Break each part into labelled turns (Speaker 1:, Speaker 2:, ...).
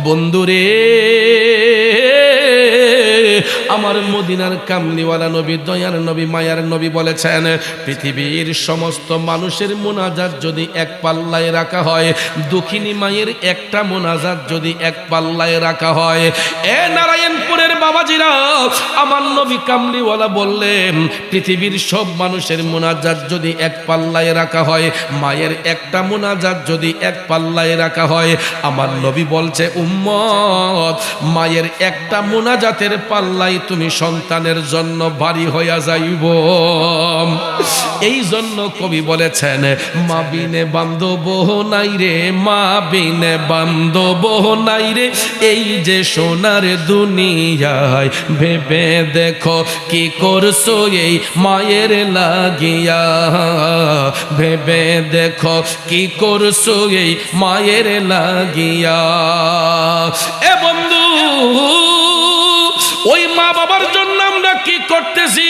Speaker 1: বন্ধুরে আমার মদিনার কামলিওয়ালা নবী, দয়ার নবী, মায়ার নবী বলেছেন, পৃথিবীর সমস্ত মানুষের মোনাজাত যদি এক পাল্লায় রাখা হয়, দুঃখিনী মায়ের একটা মোনাজাত যদি এক পাল্লায় রাখা হয়, এ নারায়ণপুরের বাবাজিরা, আমার নবী কামলিওয়ালা বললেন, পৃথিবীর সব মানুষের মোনাজাত যদি এক পাল্লায় রাখা হয়, মায়ের একটা মোনাজাত যদি এক পাল্লায় রাখা হয়, আমার নবী বলছে, উম্মত, মায়ের একটা মোনাজাতের পাল্লাই তুমি সন্তানের জন্য ভারী হইয়া যাইব। এই জন্য কবি বলেছেন, মা বিনে বান্ধব নাই রে, মা বিনে বান্ধব নাই রে, এই যে সোনার দুনিয়ায়, ভেবে দেখো কি করছো এই মায়ের লাগিয়া, ভেবে দেখো কি করছো এই মায়ের লাগিয়া। এ বন্ধু, ওই মা বাবার জন্য আমরা কি করতেছি,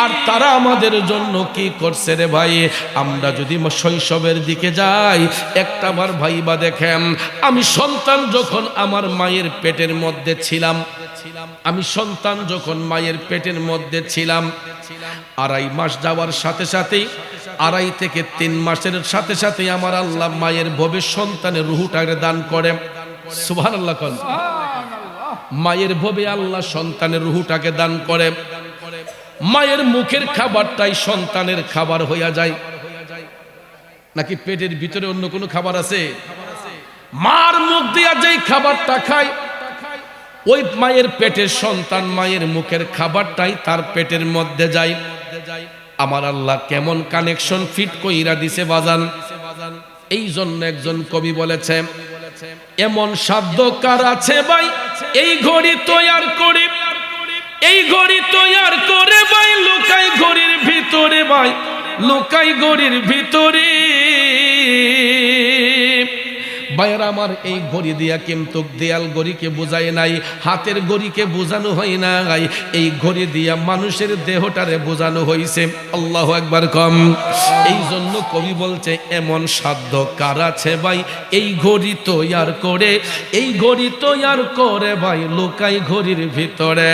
Speaker 1: আর তারা আমাদের জন্য কি করছে রে ভাই। আমরা যদি শৈশবের দিকে যাই, একটা বার ভাইবা দেখেন, আমি সন্তান যখন আমার মায়ের পেটের মধ্যে ছিলাম, আমি সন্তান যখন মায়ের পেটের মধ্যে ছিলাম, 2.5 মাস যাওয়ার সাথে সাথেই, 2.5 থেকে 3 মাসের সাথে সাথে আমার আল্লাহ মায়ের ভবে সন্তানের রুহটাকে দান করে। সুবহানাল্লাহ। মায়ের ভবে আল্লাহ সন্তানের রুহটাকে দান করে। মায়ের মুখের খাবারটাই সন্তানের খাবার হইয়া যায়, নাকি পেটের ভিতরে অন্য কোনো খাবার আছে? মার মুখ দিয়া যেই খাবারটা খায়, ওই মায়ের পেটের সন্তান মায়ের মুখের খাবারটাই তার পেটের মধ্যে যায়। আমার আল্লাহ কেমন কানেকশন ফিট কইরা দিছে বাজান। এই জন্য একজন কবি বলেছে, এমন সাধ্য কার আছে ভাই, এই ঘড়ি তৈয়ার করে, এই ঘড়ি তৈয়ার করে ভাই, লুকাই ঘড়ির ভিতরে ভাই, লুকাই ঘড়ির ভিতরে। ভাইয়ের আমার, এই ঘড়ি দিয়া কিন্তু দেয়াল ঘড়িকে বোঝায় নাই, হাতের ঘড়িকে বোঝানো হয় নাই, এই ঘড়ি দিয়া মানুষের দেহটারে বোঝানো হয়েছে। আল্লাহু আকবার কম। এই জন্য কবি বলছে, এমন সাধ্য কার আছে ভাই, এই ঘড়ি তৈয়ার করে, এই ঘড়ি তৈয়ার করে ভাই, লুকাই ঘড়ির ভিতরে।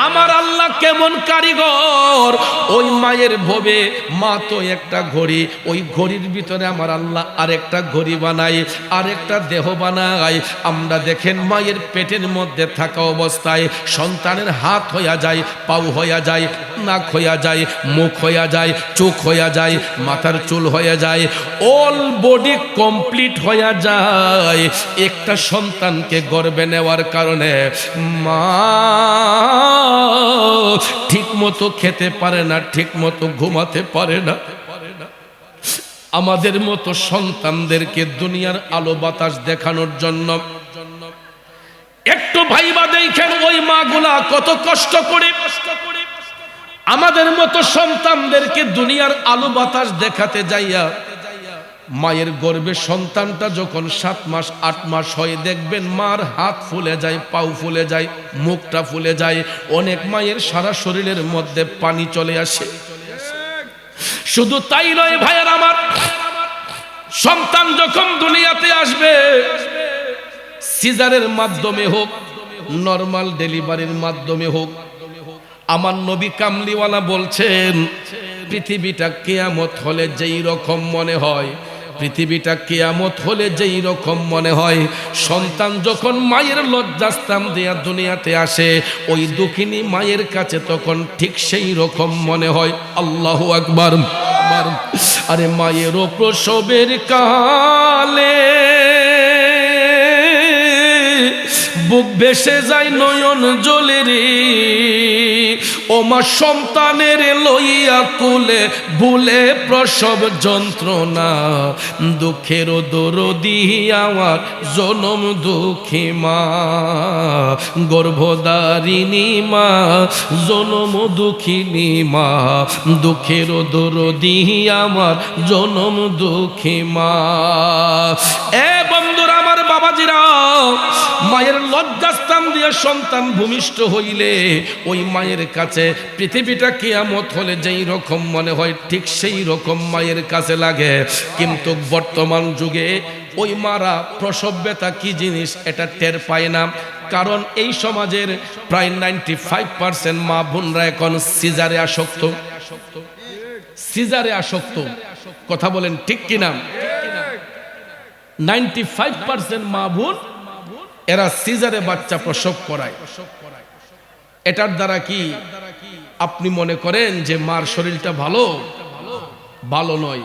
Speaker 1: আমার আল্লাহ কেমন কারিগর, ওই মায়ের ভবে মা তো একটা ঘড়ি, ওই ঘড়ির ভিতরে আমার আল্লাহ আরেকটা ঘড়ি বানায়, আরেকটা দেহ বানায়। আমরা দেখেন, মায়ের পেটের মধ্যে থাকা অবস্থায় সন্তানের হাত হইয়া যায়, পাও হইয়া যায়, নাক হইয়া যায়, মুখ হইয়া যায়, চোখ হইয়া যায়, মাথার চুল হয়ে যায়, অল বডি কমপ্লিট হইয়া যায়। একটা সন্তানকে গর্ভে নেওয়ার কারণে মা ঠিক মতো খেতে পারে না, ঠিক মতো ঘুমাতে পারে না। আমাদের মতো সন্তানদেরকে দুনিয়ার আলো বাতাস দেখানোর জন্য একটু ভাইবা দেখেন, ওই মাগুলা কত কষ্ট করে আমাদের মতো সন্তানদেরকে দুনিয়ার আলো বাতাস দেখাতে যাইয়া, মায়ের গর্ভে সন্তানটা যখন 7 মাস 8 মাস হয়, দেখবেন মার হাত ফুলে যায়, পাও ফুলে যায়, মুখটা ফুলে যায়, অনেক মায়ের সারা শরীরের মধ্যে পানি চলে আসে। শুধু তাই নয় ভাইয়ের আমার, সন্তান যখন দুনিয়াতে আসবে, সিজারের মাধ্যমে হোক, নরমাল ডেলিভারির মাধ্যমে হোক, আমার নবী কামলিওয়ালা বলছেন, পৃথিবীটা কিয়ামত হলে যেই রকম মনে হয়, পৃথিবীটা কিয়ামত হলে যেই রকম মনে হয়, সন্তান যখন মায়ের লজ্জাস্থান দিয়া দুনিয়াতে আসে, ওই দুঃখিনী মায়ের কাছে তখন ঠিক সেই রকম মনে হয়। আল্লাহু আকবার। আরে মায়েরও প্রসবের কালে বুক ভেসে যায় নয়ন জলে রে, ও মা সন্তানের লইয়া কুলে ভুলে প্রসব যন্ত্রণা, দুঃখের দরদি আমার জনম দুঃখী মা, গর্ভধারিণী মা, জনম দুঃখিনী মা, দুঃখের দরদি আমার জনম দুঃখী মা। এ বন্ধুরা আমার, বাবাজিরা, মায়ের লজ্জাস্থান দিয়ে সন্তান ভূমিষ্ঠ হইলে ওই মায়ের কাছে পৃথিবীটা কিয়ামত হলে যেই রকম মনে হয়, ঠিক সেই রকম মায়ের কাছে লাগে। কিন্তু বর্তমান যুগে ওই মারা প্রসব ব্যথা কি জিনিস এটা টের পায় না। কারণ এই সমাজের প্রায় 95% মা বোনরা এখন সিজারে আসক্ত। সিজারে আসক্ত, কথা বলেন ঠিক কিনা? 95% মা বোন এরা সিজারে বাচ্চা প্রসব করায়। এটার দ্বারা কি আপনি মনে করেন যে মার শরীরটা ভালো? ভালো নয়।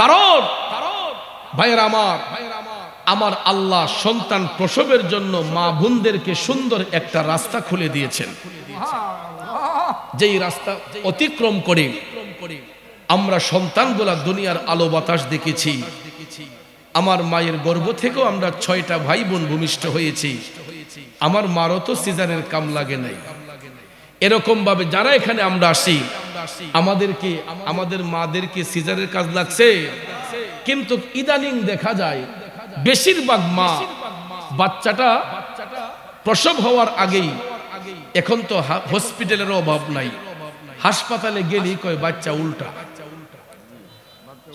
Speaker 1: কারণ ভাইয়েরা আমার আল্লাহ সন্তান প্রসবের জন্য মা বোনদেরকে সুন্দর একটা রাস্তা খুলে দিয়েছেন। যেই রাস্তা অতিক্রম করে আমরা সন্তানগুলা দুনিয়ার আলো বাতাস দেখেছি। আমার মায়ের গর্ভ থেকেও আমরা 6টা ভাই বোন ভূমিষ্ঠ হয়েছি। আমার মারও তো সিজারের কাম লাগে নাই। এরকম ভাবে যারা এখানে আমরা আসি আমাদের মাদেরকে সিজারের কাজ লাগছে। কিন্তু ইদানিং দেখা যায় বেশিরভাগ মা বাচ্চাটা প্রসব হওয়ার আগেই, এখন তো হসপিটালের অভাব নাই, হাসপাতালে গেলেই কয় বাচ্চা উল্টা।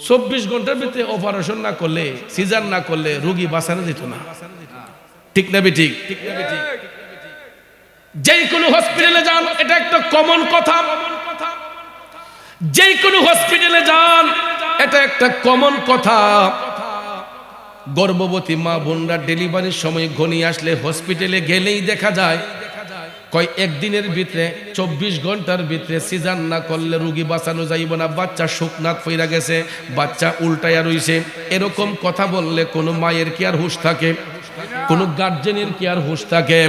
Speaker 1: 24 ঘন্টার ভিতরে অপারেশন না করলে, সিজার না করলে রোগী বাঁচানো যেত না। ঠিক না বেঠিক? যেই কোনো হসপিটালে যান, এটা একটা কমন কথা। যেই কোনো হসপিটালে যান, এটা একটা কমন কথা। গর্ভবতী মা বোনরা ডেলিভারির সময় ঘনিয়ে আসলে হসপিটালে গেলেই দেখা যায় কয় একদিনের ভিতরে 24 ঘন্টার ভিতরে সিজার না করলে রোগী বাঁচানো যাইব না, বাচ্চা শুকনাত ফইরা গেছে, বাচ্চা উল্টাইয়া রইছে। এরকম কথা বললে কোনো মায়ের কি আর হুঁশ থাকে? কোন গার্জেনের কি আর হুঁশ থাকে?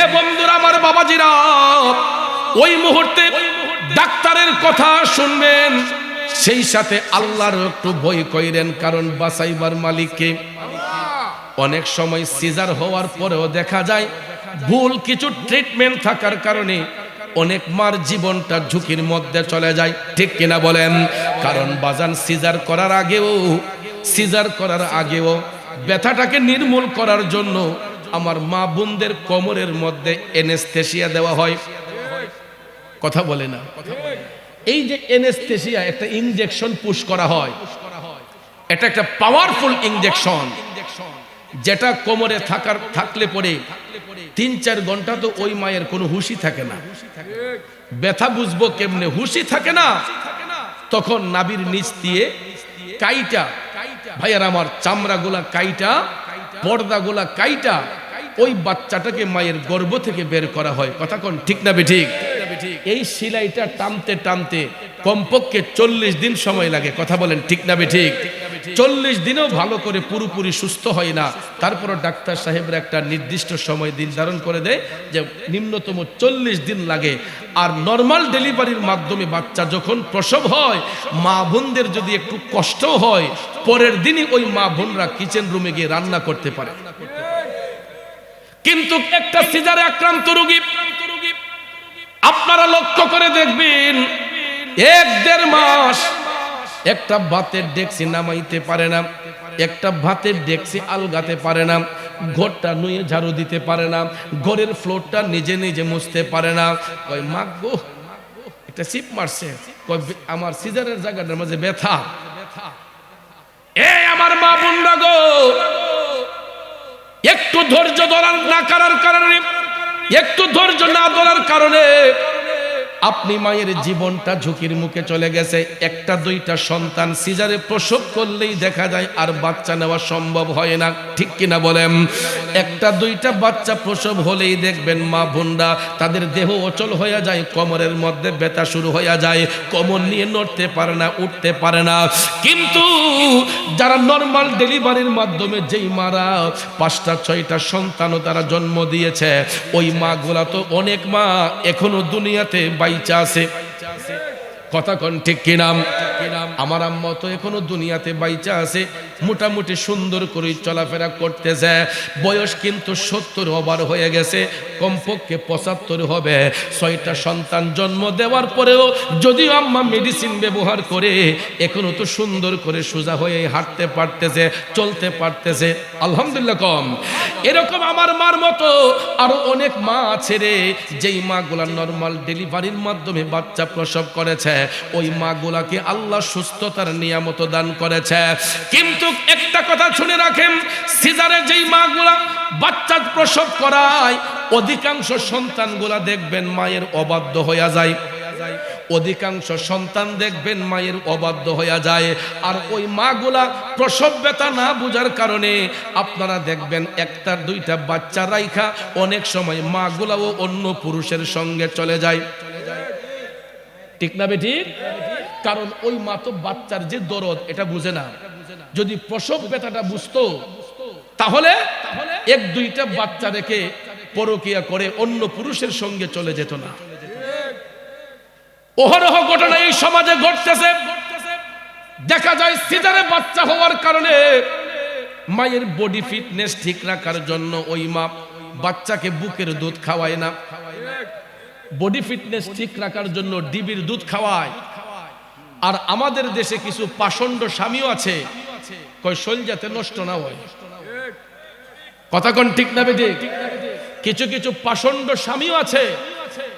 Speaker 1: এ বন্ধুরা আমার, বাবাজিরা, ওই মুহূর্তে ডাক্তারের কথা শুনবেন, সেই সাথে আল্লাহর একটু ভয় কইরেন, কারণ বাঁচাইবার মালিককে। অনেক সময় সিজার হওয়ার পরেও দেখা যায় ভুল কিছু ট্রিটমেন্ট থাকার কারণে অনেক মার জীবনটা ঝুঁকির মধ্যে চলে যায়। ঠিক কিনা বলেন? কারণ বাজান সিজার করার আগেও ব্যথাটাকে নির্মূল করার জন্য আমার মা বোনদের কোমরের মধ্যে এনেস্থেসিয়া দেওয়া হয়। কথা বলে না? এই যে এনেস্থেসিয়া, একটা ইনজেকশন পুশ করা হয়, এটা একটা পাওয়ারফুল ইনজেকশন, যেটা কোমরে থাকলে পরে 3-4 ঘন্টা তো ওই মায়ের কোনো হুঁশই থাকে না। ব্যথা বুঝবো কেমনে? হুঁশই থাকে না। তখন নাভির নিচ দিয়ে কাইটা, ভাইয়ার আমার, চামড়াগুলা কাইটা, পর্দাগুলা কাইটা ওই বাচ্চাটাকে মায়ের গর্ভ থেকে বের করা হয়। কথা কোন ঠিক না বেঠিক? এই সেলাইটা টানতে টানতে কমপক্ষে 40 দিন সময় লাগে। কথা বলেন ঠিক না বেঠিক? 40 দিনেও ভালো করে পুরোপুরি সুস্থ হয় না। তারপর ডাক্তার সাহেবরা একটা নির্দিষ্ট সময় নির্ধারণ করে দেয় যে নিম্নতম 40 দিন লাগে। আর নর্মাল ডেলিভারির মাধ্যমে বাচ্চা যখন প্রসব হয়, মা বোনদের যদি একটু কষ্ট হয়, পরের দিনই ওই মা বোনরা কিচেন রুমে গিয়ে রান্না করতে পারে। কিন্তু একটা সিজারে আক্রান্ত রোগী আপনারা লক্ষ্য করে দেখবেন, 1-1.5 মাস একটা ভাতের ডেকসি নামাইতে পারে না, একটা ভাতের ডেকসি আলগাতে পারে না, ঘরটা নুয়ে ঝাড়ু দিতে পারে না, ঘরের ফ্লোরটা নিজে নিজে মুছতে পারে না। কই মা গো, একটা সিপ মারছে, কই আমার সিজারের জায়গাটার মাঝে ব্যথা। এই আমার মা বোনরা গো, একটু ধৈর্য ধরার না করার কারণে, একটু ধৈর্য না ধরার কারণে আপনি মায়ের জীবনটা ঝুঁকির মুখে চলে গেছে। 1-2টা সন্তান সিজারে প্রসব করলেই দেখা যায় আর বাচ্চা নেওয়া সম্ভব হয় না। ঠিক কিনা বলেন? 1-2টা বাচ্চা প্রসব হলেই দেখবেন মা বোনরা তাদের দেহ অচল হয়ে যায়, কোমরের মধ্যে ব্যথা শুরু হয়ে যায়, কোমর নিয়ে নড়তে পারে না, উঠতে পারে না। কিন্তু যারা নর্মাল ডেলিভারির মাধ্যমে যেই মারা 5-6টা সন্তানও তারা জন্ম দিয়েছে, ওই মাগুলা তো অনেক মা এখনো দুনিয়াতে বাইচা আছে। কথা কোন ঠিক কিনা? আমার আম্মা তো এখনো দুনিয়াতে বাইচা আছে, মোটামুটি সুন্দর করে চলাফেরা করতেছে। বয়স কিন্তু 70 ওভার হয়ে গেছে, কমপক্ষে 75 হবে। 6টা সন্তান জন্ম দেওয়ার পরেও যদিও আম্মা মেডিসিন ব্যবহার করে, এখনো তো সুন্দর করে সোজা হয়ে হাঁটতে পারতেছে, চলতে পারতেছে। আলহামদুলিল্লাহ। কম এরকম আমার মার মতো আরো অনেক মা আছে রে, যেই মাগুলা নর্মাল ডেলিভারির মাধ্যমে বাচ্চা প্রসব করেছে, ওই মাগুলাকে আল্লাহ সুস্থতার নিয়ামত দান করেছে। কিন্তু একটা কথা শুনে রাখেন, সিজারে যেই মাগুলা বাচ্চা প্রসব করায় অধিকাংশ সন্তানগুলা দেখবেন মায়ের অবাধ্য হয়ে যায়, অধিকাংশ সন্তান দেখবেন মায়ের অবাধ্য হয়ে যায়। আর ওই মাগুলা প্রসব ব্যথা না বুঝার কারণে আপনারা দেখবেন একটা দুইটা বাচ্চা রাইখা অনেক সময় মাগুলাও অন্য পুরুষের সঙ্গে চলে যায়। ঠিক না বেঠিক? কারণ ওই মা তো বাচ্চার যে দরদ এটা বুঝে না। যদি প্রসব ব্যথাটা বুঝতো তাহলে এক দুইটা বাচ্চা রেখে পরকিয়া করে অন্য পুরুষের সঙ্গে চলে যেত না। অহরহ ঘটনা এই সমাজে ঘটতেছে। দেখা যায় সিজারে বাচ্চা হওয়ার কারণে মায়ের বডি ফিটনেস ঠিক রাখার জন্য ওই মা বাচ্চাকে বুকের দুধ খাওয়ায় না, বডি ফিটনেস ঠিক রাখার জন্য ডিবির দুধ খাওয়ায়। আর আমাদের দেশে কিছু পাষণ্ড স্বামীও আছে, কয় শরীর যাতে নষ্ট না হয়। কথা কোন ঠিক না বেঠিক? কিছু কিছু পাষণ্ড স্বামীও আছে,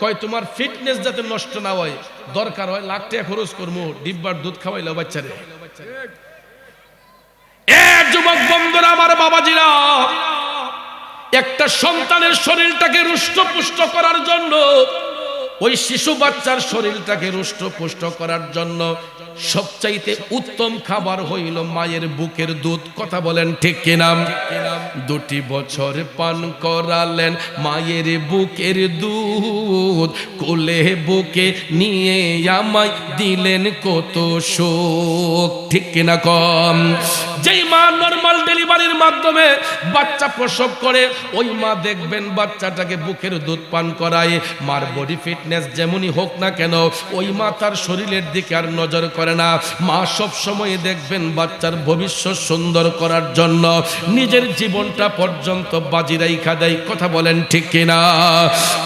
Speaker 1: কয় তোমার ফিটনেস যাতে নষ্ট না হয়, দরকার হয় লাখ টাকা খরচ করবো, ডিব্বার দুধ খাওয়াইলো বাচ্চারে। যুবক বন্ধুরা, আমার বাবাজিরা, একটা সন্তানের শরীরটাকে রুষ্টপুষ্ট করার জন্য, ওই শিশু বাচ্চার শরীরটাকে রুষ্টপুষ্ট করার জন্য সবচাইতে উত্তম খাবার হইল মায়ের বুকের দুধ। কথা বলেন ঠিক কিনা? 2 বছর পান করালেন মায়ের বুকের দুধ, কোলে বুকে নিয়ে আমায় দিলেন কত সুখ। ঠিক কিনা কম? যেই মা নরমাল ডেলিভারির মাধ্যমে বাচ্চা প্রসব করে, ওই মা দেখবেন বাচ্চাটাকে বুকের দুধ পান করায়। মার বডি ফিটনেস যেমনই হোক না কেন, ওই মা তার শরীরের দিকে আর নজর করে না। মা সব সময় দেখবেন বাচ্চার ভবিষ্যৎ সুন্দর করার জন্য নিজের জীবনটা পর্যন্ত বাজি রাইখা দেয়। কথা বলেন ঠিক কিনা?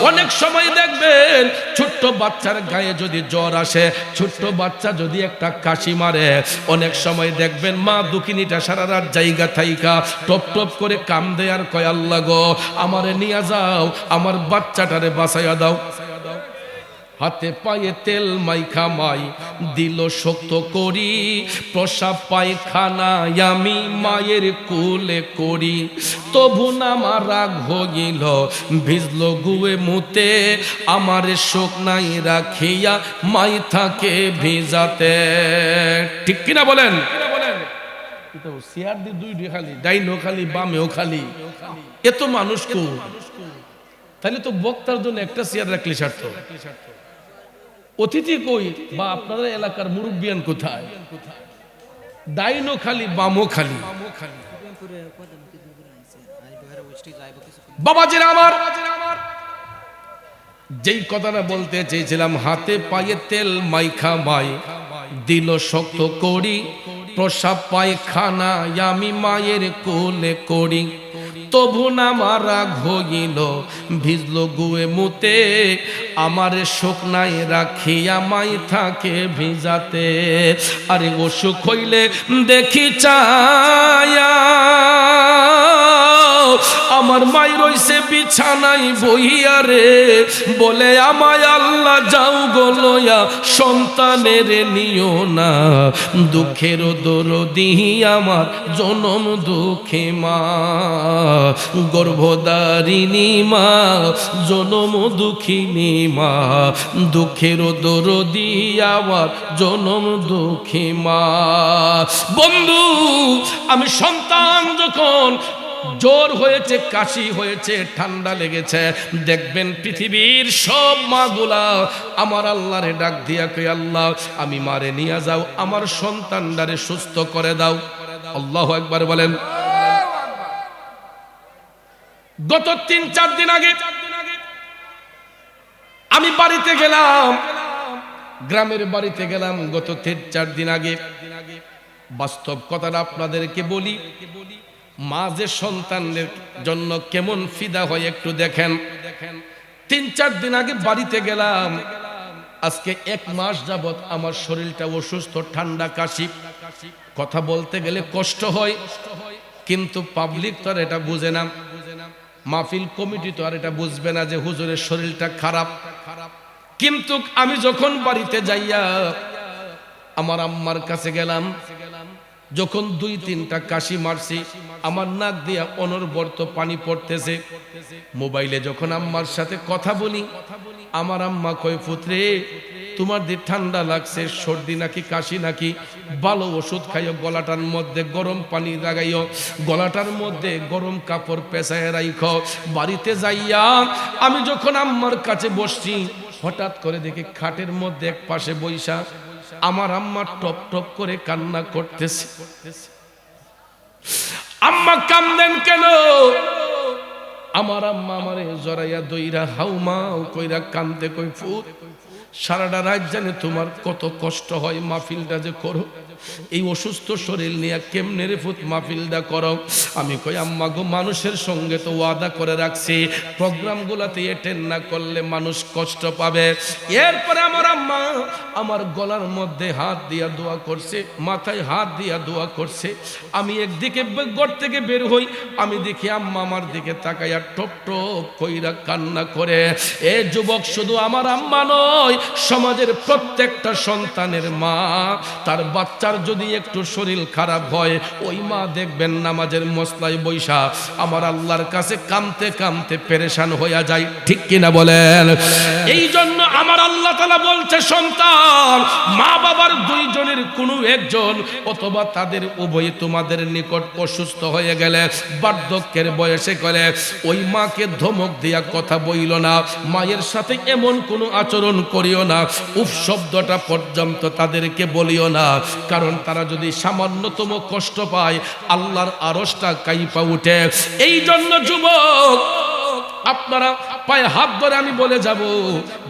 Speaker 1: অনেক সময় দেখবেন ছোট্ট বাচ্চার গায়ে যদি জ্বর আসে, ছোট্ট বাচ্চা যদি একটা কাশি মারে, অনেক সময় দেখবেন মা দুঃখিনীটা সারা রাত জায়গা থাইকা টপ টপ করে কাম দেয় আর কয়, আল্লাহ গো, আমারে নিয়ে যাও, আমার বাচ্চাটারে বাঁচাইয়া দাও। হাতে পায়ে তেল মাইখা মাই দিল শক্ত করি, প্রসাব পায়খানায় আমি মায়ের কোলে করি, তবু না আমার রাগ হইল, ভিজলো গুয়ে মুতে, আমার শোক নাই রাখিয়া মাই থাকে ভিজাতে। ঠিক কিনা বলেন? চেয়ার দিয়ে 2 খালি, ডাইনও খালি বামেও খালি, এত মানুষ কো, তাহলে তো বক্তার জন্য একটা চেয়ার রাখলে সার্থ। অতিথি কই বা আপনাদের এলাকার মুরব্বিয়ান কোথায়? ডাইনো খালি বামও খালি। বাবাজিরা আমার, যেই কথাটা বলতে চেয়েছিলাম, হাতে পায়ে তেল মাইখা মাই দিল শক্ত করি, প্রসাব পায়খানা আমি মায়ের কোলে করি, তবু না আমার রাগ হইল, ভিজলো গুয়ে মুতে, আমার শোক নাই রাখিয়া মাই থাকে ভিজাতে। আরে অসুখ হইলে দেখি চায়া, আমার মাই রইছে বিছানায় বইয়া রে, বলে আমায় আল্লাহ যাও গলয়া, সন্তানের নিও না, দুঃখের দরদি আমার জনম দুঃখে মা, গর্ভধারিণী মা, জনম দুঃখিনী মা, দুঃখের দরদি আমার জনম দুঃখী মা। বন্ধু, আমি সন্তান যখন জ্বর হয়েছে, কাশি হয়েছে, ঠান্ডা লেগেছে, দেখবেন পৃথিবীর সব মাগুলা আমার আল্লাহরে ডাক দিয়া কই, আল্লাহ আমি মারে নিয়ে যাও, আমার সন্তানটারে সুস্থ করে দাও। আল্লাহু আকবার বলেন। গত 3-4 দিন আগে আমি বাড়িতে গেলাম, গ্রামের বাড়িতে গেলাম গত 3-4 দিন আগে। বাস্তব কথাটা আপনাদেরকে বলি, মা যে সন্তানের জন্য কেমন ফিদা হয় একটু দেখেন। 3-4 দিন আগে বাড়িতে গেলাম, আজকে 1 মাস যাবত আমার শরীরটা অসুস্থ, ঠান্ডা কাশি, কথা বলতে গেলে কষ্ট হয়, কিন্তু পাবলিক তো আর এটা বুঝে না, মাহফিল কমিটি তো আর এটা বুঝবে না যে হুজুরের শরীরটা খারাপ। কিন্তু আমি যখন বাড়িতে যাইয়া আমার আম্মার কাছে গেলাম, যখন 2-3টা কাশি মারছি, আমার নাক দিয়া অনবরত পানি পড়তেছে। মোবাইলে যখন আম্মার সাথে কথা বলি, আমার আম্মা কয়, পুত্রে তোমার দি ঠান্ডা লাগছে, সর্দি নাকি কাশি নাকি, ভালো ওষুধ খাইও, গলাটার মধ্যে গরম পানি লাগাইও, গলাটার মধ্যে গরম কাপড় পেঁচায় রাইখো। বাড়িতে যাইয়া আমি যখন আম্মার কাছে বসছি, হঠাৎ করে দেখি খাটের মধ্যে এক পাশে বইসা আমার আম্মা টপ টপ করে কান্না করতেছে। আম্মা কান্দেন কেন? আমার আম্মা আমারে জড়াইয়া দইরা হাউমাউ কইরা কান্দে, কই ফুত সারাটা রাত জানে তোমার কত কষ্ট হয়, মাহফিলটা যে করো, এই অসুস্থ শরীর নিয়ে কেমনে রে ফুত মাহফিলটা করো? আমি কই আম্মা গো, মানুষের সঙ্গে তো ওয়াদা করে রাখছি, প্রোগ্রামগুলোতে অ্যাটেন্ড না করলে মানুষ কষ্ট পাবে। এরপরে আমার আম্মা আমার গলার মধ্যে হাত দিয়া দোয়া করছে, মাথায় হাত দিয়া দোয়া করছে। আমি একদিকে ঘর থেকে বের হই, আমি দেখি আম্মা আমার দিকে তাকাইয়া টপ টপ কইরা কান্না করে। এ যুবক, শুধু আমার আম্মা নয়, সমাজের প্রত্যেকটা সন্তানের মা, তার বাচ্চার যদি একটু শরীর খারাপ হয়, ওই মা দেখবেন নামাজের মসলায় বৈশা আমার আল্লাহর কাছে কামতে কামতে পেরেশান হইয়া যায়। ঠিক কিনা বলেন? এই জন্য আমার আল্লাহ তাআলা বলছে, সন্তান মা বাবার দুইজনের কোনো একজন অথবা তাদের উভয় তোমাদের নিকট অসুস্থ হয়ে গেলে, বার্ধক্যের বয়সে গেলে, ওই মাকে ধমক দিয়া কথা বইল না, মায়ের সাথে এমন কোনো আচরণ করিও না, উফ শব্দটা পর্যন্ত তাদেরকে বলিও না। কারণ তারা যদি সামান্যতম কষ্ট পায়, আল্লাহর আরশটা কাইপা উঠে। এই জন্য যুবক, আপনারা পায়ে হাত ধরে আমি বলে যাব,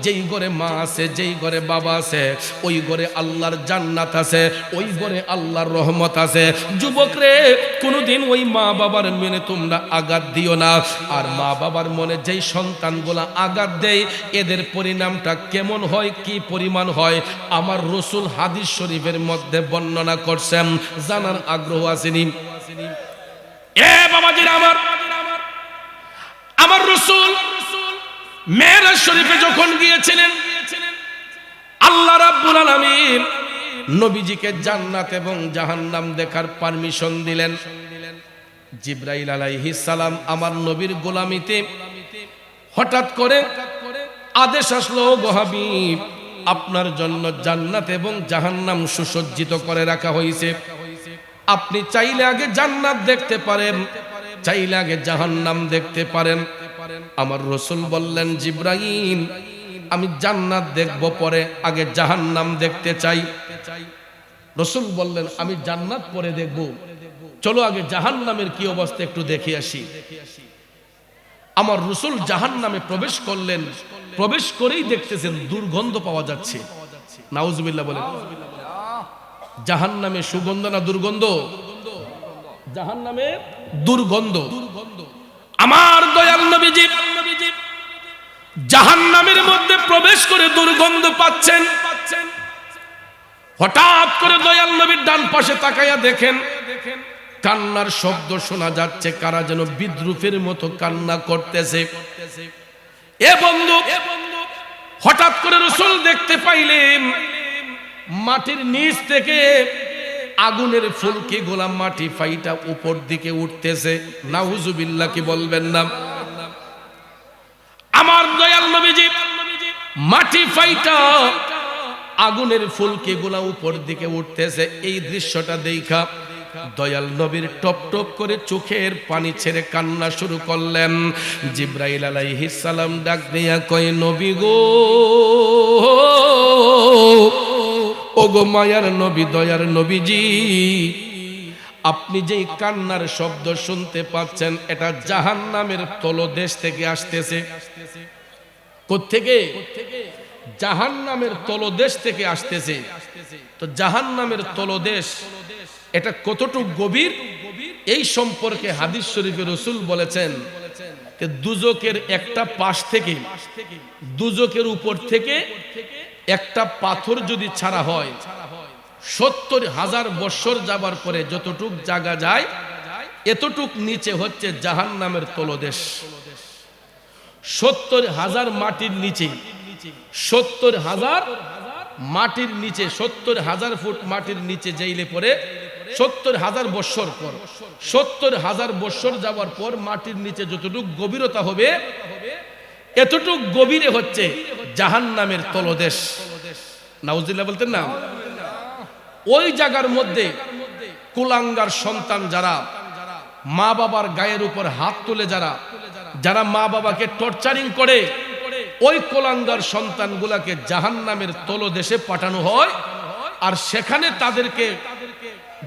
Speaker 1: যেই ঘরে মা আছে, যেই ঘরে বাবা আছে, ওই ঘরে আল্লাহর জান্নাত আছে, ওই ঘরে আল্লাহর রহমত আছে। যুবক রে, কোনোদিন ওই মা বাবার মনে তোমরা আঘাত দিও না। আর মা বাবার মনে যেই সন্তানগুলা আঘাত দেয়, এদের পরিণামটা কেমন হয়, কি পরিমাণ হয়, আমার রসুল হাদিস শরীফের মধ্যে বর্ণনা করছেন। জানার আগ্রহ আসেনি? এ বাবাজিরা আমার, আমার রসুল মেরাজ শরীফে যখন গিয়েছিলেন, আল্লাহ রাব্বুল আলামিন নবীজিকে জান্নাত এবং জাহান্নাম দেখার পারমিশন দিলেন। জিবরাইল আলাইহিস সালাম আমার নবীর গোলামিতে হঠাৎ করে আদেশ আসলো, গো হাবিব, আপনার জন্য জান্নাত এবং জাহান্নাম সুসজ্জিত করে রাখা হয়েছে, আপনি চাইলে আগে জান্নাত দেখতে পারেন, চাইলে আগে জাহান্নাম দেখতে পারেন। আমার রসুল বললেন, জিবরাইল, আমি জান্নাত দেখব, পরে আগে জাহান্নাম দেখতে চাই। রসুল বললেন, আমি জান্নাত পরে দেখব, চলো আগে জাহান্নামের কি অবস্থা একটু দেখে আসি। আমার রসুল জাহান্নামে প্রবেশ করলেন, প্রবেশ করেই দেখতেছেন দুর্গন্ধ পাওয়া যাচ্ছে। নাউজুবিল্লাহ বলেন। জাহান্নামে সুগন্ধ না দুর্গন্ধ? জাহান্নামে দুর্গন্ধ। আমার দয়াল নবীজি জাহান্নামের মধ্যে প্রবেশ করে দুর্গন্ধ পাচ্ছেন। হঠাৎ করে দয়াল নবীর ডান পাশে তাকাইয়া দেখেন কান্নার শব্দ শোনা যাচ্ছে, কারা যেন বিদ্রুপের মতো কান্না করতেছে। এ বন্ধু, হঠাৎ করে রাসূল দেখতে পাইলেন মাটির নিচ থেকে আগুনের ফুলকি গোলাম মাটি ফাইটা উপর দিকে উঠতেছে। নাউজুবিল্লাহ কি বলবেন না? আমার দয়াল নবীজি মাটি ফাইটা আগুনের ফুলকি গোলা উপর দিকে উঠতেছে। এই দৃশ্যটা দেখা দয়াল নবীর টপ টপ করে চোখের পানি ছেড়ে কান্না শুরু করলেন। জিবরাইল আলাইহিস সালাম ডাক দিয়া কয়, নবী গো, ওগো মায়ার নবী, দয়ার নবীজি, আপনি যেই কান্নার শব্দ শুনতে পাচ্ছেন, এটা জাহান্নামের তলদেশ থেকে আসতেছে। কোত্থেকে? জাহান্নামের তলদেশ থেকে আসতেছে। তো জাহান্নামের তলদেশ এটা কতটুকু গভীর, এই সম্পর্কে হাদিস শরীফে রাসূল বলেছেন যে দুজকের একটা পাশ থেকে, দুজকের উপর থেকে একটা পাথর যদি ছাড়া হয়, 70,000 বছর যাবার পরে যতটুক জায়গা যায়, এতটুক নিচে হচ্ছে জাহান্নামের তলদেশ। 70,000 মাটির নিচে 70,000 মাটির নিচে 70,000 ফুট মাটির নিচে যাইলে পরে 70,000 বৎসর পর 70,000 বৎসর যাওয়ার পর মাটির নিচে যতটুকু গভীরতা হবে এতটুক গভীরে হচ্ছে জাহান্নামের তলদেশ। নাউজুবিল্লাহ বলতেন না? ওই জায়গার মধ্যে কুলাঙ্গার সন্তান যারা মা বাবার গায়ের উপর হাত তুলে যারা মা বাবাকে টর্চারিং করে, ওই কুলাঙ্গার সন্তানগুলাকে জাহান্নামের তলদেশে পাঠানো হয়। আর সেখানে তাদেরকে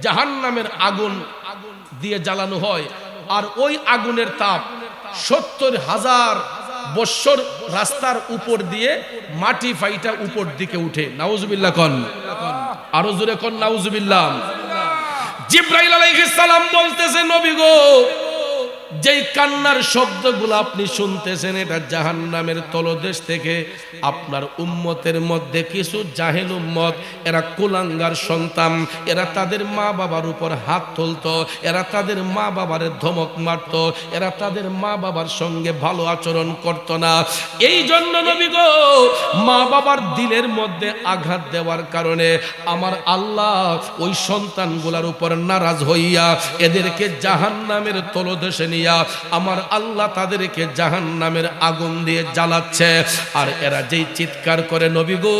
Speaker 1: জাহান্নামের আগুন দিয়ে জ্বালানো হয়। আর ওই আগুনের তাপ 70,000 বৎসর রাস্তার উপর দিয়ে মাটি ফাইটা উপর দিকে উঠে। নাউজুবিল্লাহ কন, আরো জোরে কন নাউজুবিল্লাহ। জিবরাইল আলাইহিস সালাম বলতেছে, নবী গো, যেই কান্নার শব্দগুলো আপনি শুনতেছেন এটা জাহান্নামের তলদেশ থেকে আপনার উম্মতের মধ্যে কিছু জাহেল উম্মত, এরা কুলাঙ্গার সন্তান, এরা তাদের মা বাবার উপর হাত তুলতো, এরা তাদের মা বাবার ধমক মারত, এরা তাদের মা বাবার সঙ্গে ভালো আচরণ করত না। এই জন্য নবী গো, মা বাবার দিলের মধ্যে আঘাত দেওয়ার কারণে আমার আল্লাহ ওই সন্তানগুলার উপর নারাজ হইয়া এদেরকে জাহান্নামের তলদেশে আমার আল্লাহ তাদেরকে জাহান্নামের আগুন দিয়ে জ্বালাচ্ছে। আর এরা যেই চিৎকার করে নবী গো,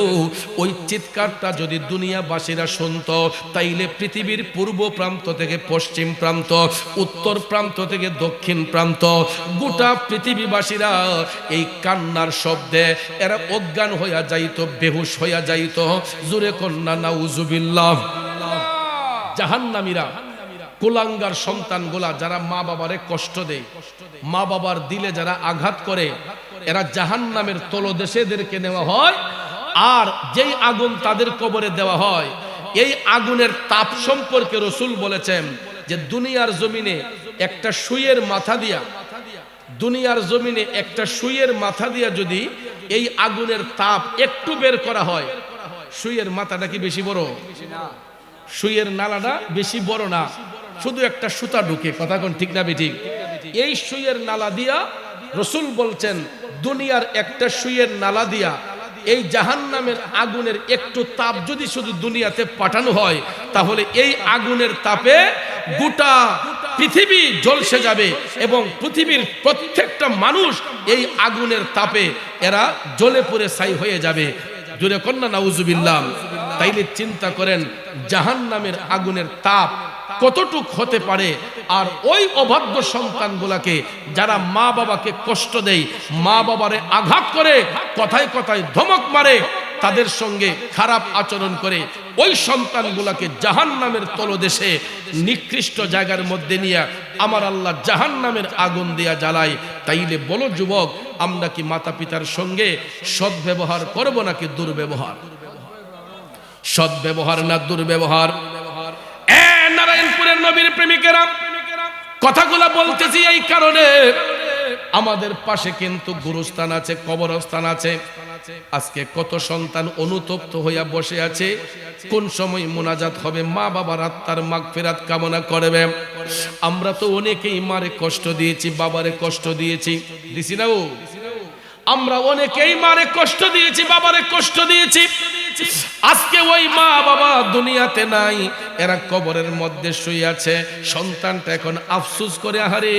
Speaker 1: ওই চিৎকারটা যদি দুনিয়াবাসীরা শুনতো তাইলে পৃথিবীর পূর্ব প্রান্ত থেকে পশ্চিম প্রান্ত, উত্তর প্রান্ত থেকে দক্ষিণ প্রান্ত, গোটা পৃথিবীবাসীরা এই কান্নার শব্দে এরা অজ্ঞান হইয়া যাইতো, বেহুশ হইয়া যাইতো। জোরে কন্যা নাউজুবিল্লাহ। জাহান্নামীরা কুলাঙ্গার সন্তানগুলা যারা মা বাবারে কষ্ট দেয়, মা বাবার দিলে যারা আঘাত করে, এরা জাহান্নামের তলদেশে এদেরকে নেওয়া হয়। আর যেই আগুন তাদের কবরে দেওয়া হয়, এই আগুনের তাপ সম্পর্কে রাসূল বলেছেন যে দুনিয়ার জমিনে একটা সুইয়ের মাথা দিয়া, দুনিয়ার জমিনে একটা সুইয়ের মাথা দিয়া যদি এই আগুনের তাপ একটু বের করা হয়, সুইয়ের মাথাটা কি বেশি বড়? সুইয়ের নালাটা বেশি বড় না, শুধু একটা সুতা ঢুকে। কথা কোন ঠিক না বেঠিক? এই সুইয়ের নালা দিয়া রাসূল বলছেন দুনিয়ার একটা সুইয়ের নালা দিয়া এই জাহান্নামের আগুনের একটু তাপ যদি শুধু দুনিয়াতে পাঠানো হয়, তাহলে এই আগুনের তাপে গোটা পৃথিবী জ্বলসে যাবে এবং পৃথিবীর প্রত্যেকটা মানুষ এই আগুনের তাপে এরা জ্বলে পুড়ে ছাই হয়ে যাবে। জোরে কন্যা নাউজুবিল্লাহ। তাইলে চিন্তা করেন জাহান্নামের আগুনের তাপ কতটুক হতে পারে। আর ওই অবাধ্য সন্তানগুলাকে যারা মা বাবাকে কষ্ট দেয়, মা বাবারে আঘাত করে, কথায় কথায় ধমক মারে, তাদের সঙ্গে খারাপ আচরণ করে, ওই সন্তানগুলাকে জাহান্নামের তলদেশে নিকৃষ্ট জায়গার মধ্যে নিয়ে আমার আল্লাহ জাহান্নামের আগুন দিয়া জ্বালায়। তাইলে বলো যুবক, আমরা কি মাতা পিতার সঙ্গে সদ্ব্যবহার করব নাকি দুর্ব্যবহার? সদ্ব্যবহার না দুর্ব্যবহার? নারায়ণপুরের নবীর প্রেমিকেরা, কথাগুলা বলতেছি এই কারণে, আমাদের পাশে কিন্তু গুরুস্থান আছে, কবরস্থান আছে। আজকে কত সন্তান অনুতপ্ত হইয়া বসে আছে, কোন সময় মুনাজাত হবে, মা বাবার আত্মার মাগফিরাত কামনা করবে। আমরা তো অনেকেই মারে কষ্ট দিয়েছি, বাবারে কষ্ট দিয়েছি, দিছি না? আমরা অনেকেই মারে কষ্ট দিয়েছি, বাবারে কষ্ট দিয়েছি। আজকে ওই মা বাবা দুনিয়াতে নাই, এরা কবরের মধ্যে শুয়ে আছে। সন্তানটা এখন আফসোস করে, আহারে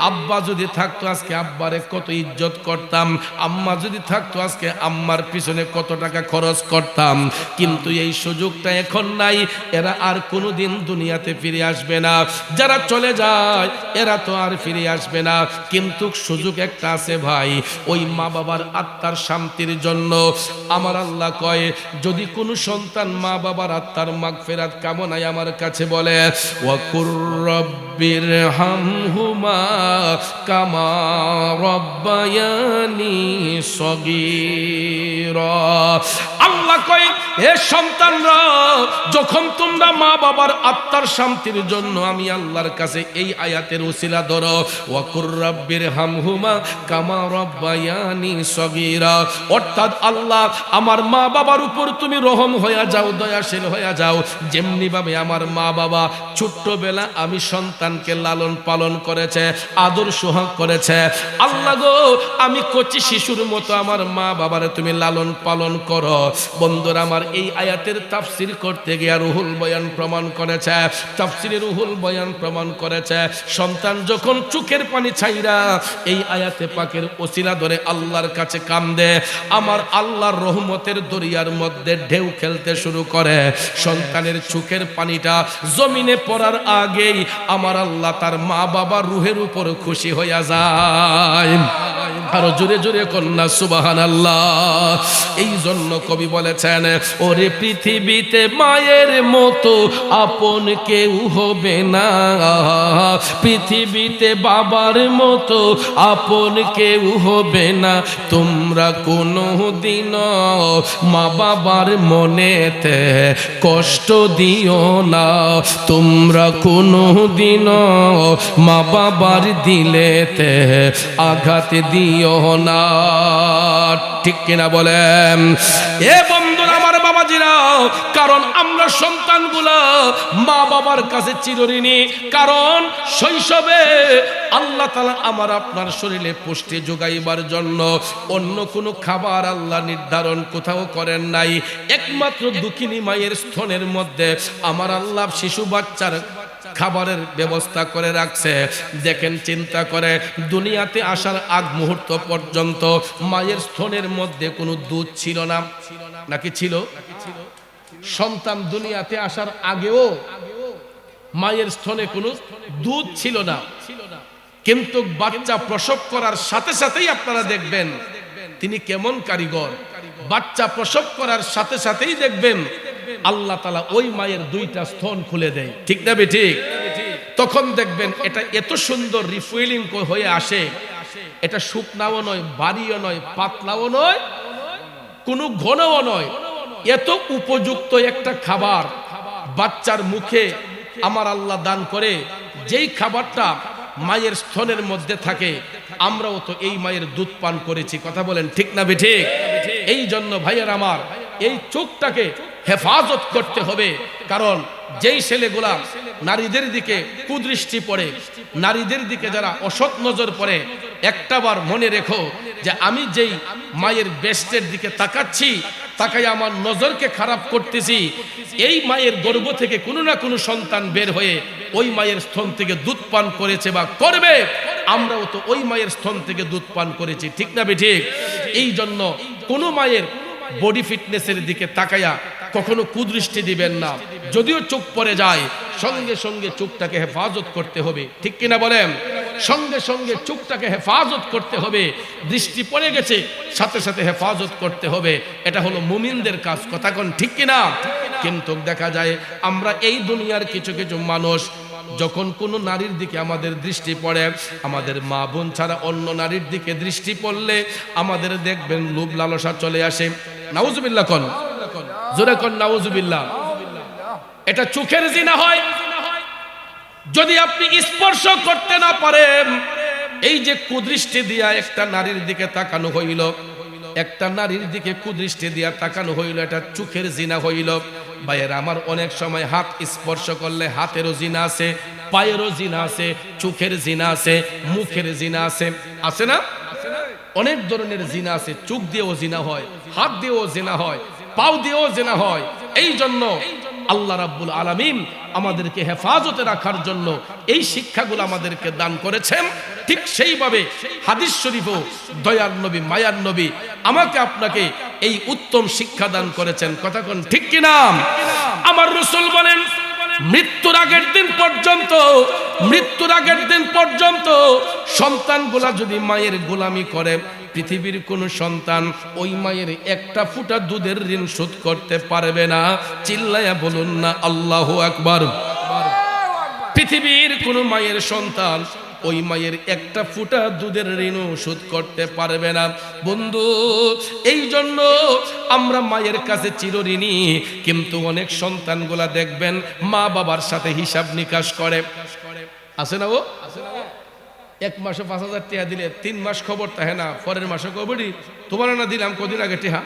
Speaker 1: আব্বা যদি থাকতো আজকে আব্বারে কত ইজ্জত করতাম, আম্মা যদি থাকতো আজকে আম্মার পিছনে কত টাকা খরচ করতাম। কিন্তু এই সুযোগটা এখন নাই, এরা আর কোনোদিন দুনিয়াতে ফিরে আসবে না। যারা চলে যায় এরা তো আর ফিরে আসবে না, কিন্তু সুযোগ একটা আছে ভাই। ওই মা বাবার আত্মার শান্তির জন্য আমার আল্লাহ কয়, যদি কোনো সন্তান মা বাবার আত্মার মাগফিরাত কামনায় আমার কাছে বলে, ওয়াকুর রব্বিরহামহুমা কামা রব্বায়ানি সগীরা। আল্লাহ কয়, হে সন্তানরা, যখন তোমরা মা বাবার আত্মার শান্তির জন্য আমি আল্লাহর কাছে এই আয়াতের উসিলা ধরো, ওয়াকুর রব্বিরহামহুমা কামা রব্বায়ানি সগীরা, অর্থাৎ আল্লাহ আমার মা বাবার উপর তুমি রহম হইয়া যাও, দয়াশীল হইয়া যাও। যেমনি ভাবে আমার মা বাবা ছোট্টবেলা আমি সন্তানকে লালন পালন করেছে, আদর সোহাগ করেছে, আল্লাহ গো আমি কচি শিশুর মতো আমার মা বাবারে তুমি লালন পালন করো। বন্ধুরা আমার, এই আয়াতের তাফসির করতে গিয়ে রুহুল বয়ান প্রমাণ করেছে, তাফসিরে রুহুল বয়ান প্রমাণ করেছে সন্তান যখন চোখের পানি ছাইরা এই আয়াতে পাকের ওসিলা ধরে আল্লাহর কাছে কান্দে, আমার আল্লাহর রহমতের দরিয়ার মধ্যে ঢেউ খেলতে শুরু করে, সন্তানের চোখের পানিটা জমিনে পড়ার আগেই আমার আল্লাহ তার মা বাবার রুহের উপর খুশি হইয়া যায়। আরো জোরে জোরে কন্যা সুবহানাল্লাহ। এই জন্য কবি বলেছেন, ওরে পৃথিবীতে মায়ের মতো আপন কেউ হবে না, পৃথিবীতে বাবার মতো আপন কেউ হবে না, তোমরা কোনো দিন মা বাবার মনেতে কষ্ট দিও না, তোমরা কোনো দিন মা বাবার দিলেতে আঘাত দিও না। ঠিক কিনা বলেন? এ বন্ধুরা আমার বাবাজিরা, কারণ আমরা সন্তানগুলো মা বাবার কাছে চিরঋণী, কারণ শৈশবে আল্লাহ তাআলা আমার আপনার শরীরে পুষ্টি যোগাইবার জন্য অন্য কোনো খাবার আল্লাহ নির্ধারণ কোথাও করেন নাই, একমাত্র দুঃখিনী মায়ের স্তনের মধ্যে আমার আল্লাহ শিশু বাচ্চার খাবারের ব্যবস্থা করে রাখছে। দেখেন, চিন্তা করে, দুনিয়াতে আসার আগ মুহূর্ত পর্যন্ত মায়ের স্তনের মধ্যে কোনো দুধ ছিল না, নাকি ছিল? সন্তান দুনিয়াতে আসার আগেও মায়ের স্তনে কোনো দুধ ছিল না, কিন্তু বাচ্চা প্রসব করার সাথে সাথেই আপনারা দেখবেন তিনি কেমন কারিগর, বাচ্চা প্রসব করার সাথে সাথেই দেখবেন আল্লাহ তাআলা ওই মায়ের দুইটা স্তন খুলে দেয়। ঠিক না বেঠিক? তখন দেখবেন এটা এত সুন্দর রিফুয়েলিং হয়ে আসে, এটা শুকনাও নয়, বাড়িও নয়, পাতলাও নয়, কোনো ঘনও নয়, এত উপযুক্ত একটা খাবার বাচ্চার মুখে আমার আল্লাহ দান করে, যেই খাবারটা মায়ের স্তনের মধ্যে থাকে। আমরাও তো এই মায়ের দুধ পান করেছি, কথা বলেন ঠিক না বেঠিক? এই জন্য ভাইয়ের আমার, এই চোখটাকে হেফাজত করতে হবে, কারণ যেই ছেলেগুলা নারীদের দিকে কুদৃষ্টি পড়ে, নারীদের দিকে যারা অসৎ নজর পড়ে, একটাবার মনে রেখো যে আমি যেই মায়ের বেস্টের দিকে তাকাচ্ছি, তাকাই আমার নজরকে খারাপ করতেছি, এই মায়ের গর্ভ থেকে কোনো না কোনো সন্তান বের হয়ে ওই মায়ের স্তন থেকে দুধ পান করেছে বা করবে, আমরাও তো ওই মায়ের স্তন থেকে দুধ পান করেছি। ঠিক না বেঠিক? এই জন্য কোনো মায়ের বডি ফিটনেসের দিকে তাকায়া কখনো কুদৃষ্টি দিবেন না, যদিও চোখ পড়ে যায় সঙ্গে সঙ্গে চোখটাকে হেফাজত করতে হবে। ঠিক কিনা বলেন? সঙ্গে সঙ্গে চোখটাকে হেফাজত করতে হবে, দৃষ্টি পড়ে গেছে সাথে সাথে হেফাজত করতে হবে, এটা হলো মুমিনদের কাজ, কথা কোন ঠিক কিনা? কিন্তু দেখা যায় আমরা এই দুনিয়ার কিছু কিছু মানুষ যখন কোনো নারীর দিকে আমাদের দৃষ্টি পড়ে, আমাদের মা বোন ছাড়া অন্য নারীর দিকে দৃষ্টি পড়লে আমাদের দেখবেন লোভ লালসা চলে আসে। নাউজুবিল্লাহ কোন, জোরে কোন নাউজুবিল্লাহ। এটা চোখের জিনা হয়। যদি আপনি স্পর্শ করতে না পারেন, এই যে কুদৃষ্টি দিয়া একটা নারীর দিকে তাকানো হইল, একটা নারীর দিকে কুদৃষ্টি দিয়া তাকানো হইল, এটা চোখের জিনা হইল। ভাইয়ের আমার, অনেক সময় হাত স্পর্শ করলে হাতেরও জিনা আছে, পায়েরও জিনা আছে, চোখের জিনা আছে, মুখের জিনা আছে, আছে না? অনেক ধরনের জিনা আছে। চোখ দিয়েও জিনা হয়, হাত দিয়েও জিনা হয়, পাও দিয়েও জিনা হয়। এই জন্য আল্লাহ রাব্বুল আলামিন আমাদেরকে হেফাজতে রাখার জন্য এই শিক্ষাগুলো আমাদেরকে দান করেছেন। ঠিক সেইভাবে হাদিস শরীফও দয়ার নবী, মায়ার নবী আমাকে আপনাকে এই উত্তম শিক্ষা দান করেছেন, কথা কোন ঠিক কিনা? আমার রাসূল বলেন, মৃত্যুর আগের দিন পর্যন্ত সন্তানগুলা যদি মায়ের গোলামি করে, পৃথিবীর কোন সন্তান ওই মায়ের একটা ফুটা দুধের ঋণ শোধ করতে পারবে না। চিল্লায়া বলুন না আল্লাহু আকবার। পৃথিবীর কোন মায়ের সন্তান ওই মায়ের একটা ফুটা দুধের ঋণ শোধ করতে পারবে না। বন্ধু, এই জন্য আমরা মায়ের কাছে চিরঋণী। কিন্তু অনেক সন্তানগুলা দেখবেন মা বাবার সাথে হিসাব নিকাশ করে, আছে না? ও এক মাসে 5,000 টাকা দিলে 3 মাস খবর থাকে না, পরের মাসে খবরই তোমার না দিলাম কদিন আগে টিহা।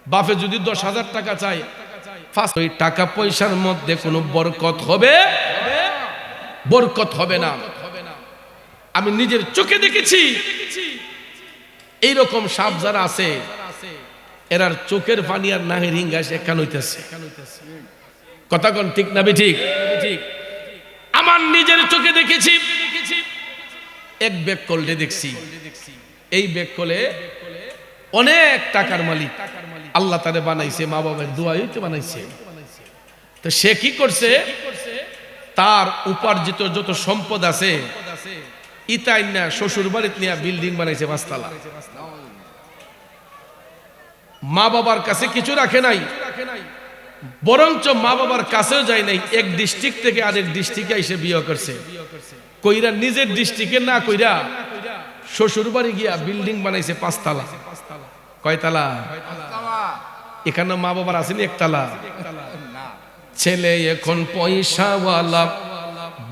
Speaker 1: বাপে যদি 10,000 টাকা চাই, ওই টাকা পয়সার মধ্যে কোনো বরকত হবে? বরকত হবে না। আমি নিজের চোখে দেখেছি এইরকম সাপ যারা আছে, এরার চোখের পানি আর নাহে রিঙ্গাস একখান হইতেছে। কথা কোন ঠিক না ঠিক? আমার নিজের চোখে দেখেছি, এক ব্যাগ কলটে দেখছি, এই ব্যাগ কলে অনেক টাকার মালিক, আল্লাহ তারে বানাইছে, মা বাবার দোয়াই তো বানাইছে। তো সে কি করছে, তার উপার্জিত যত সম্পদ আছে ইতাই না শ্বশুর বাড়িতে নিয়ে বিল্ডিং বানাইছে 5 তলা। মা বাবার কাছে কিছু রাখে নাই, বরঞ্চ মা বাবার কাছেও যায় নাই, এক ডিস্ট্রিক্ট থেকে আরেক ডিস্ট্রিক্টে এসে বিয়ে করছে। কইরা নিজের ডিস্ট্রিক্টে না কইরা শ্বশুর বাড়ি গিয়া বিল্ডিং বানাইছে 5 তলা। কয় তলা? এখানে মা বাবার আসেনি 1 তলা। ছেলে এখন পয়সাওয়ালা,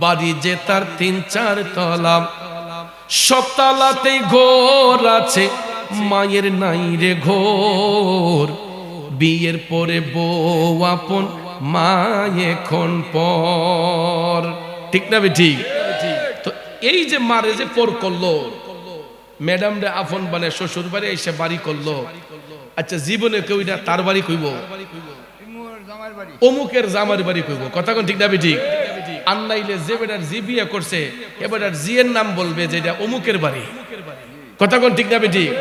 Speaker 1: বাড়ি যে তার 3-4 তলা, সব তলাতেই ঘর আছে, মায়ের নাই রে ঘর, বিয়ের পরে বউ আপন, মা এখন পর। ঠিক না ঠিক? তো এই যে মারে যে পর করলো, ম্যাডাম রে আপন বানে শ্বশুর বাড়ি এসে বাড়ি করলো, আচ্ছা জীবনে কেউ এটা তার বাড়ি কইব? অমুকের জামার বাড়ি কইব। কথা কোন ঠিক না ঠিক? আর নাইলে যে বেটার জি বিয়ে করছে এবার জি এর নাম বলবে যে এটা অমুকের বাড়ি। কথা কোন ঠিক না ঠিক?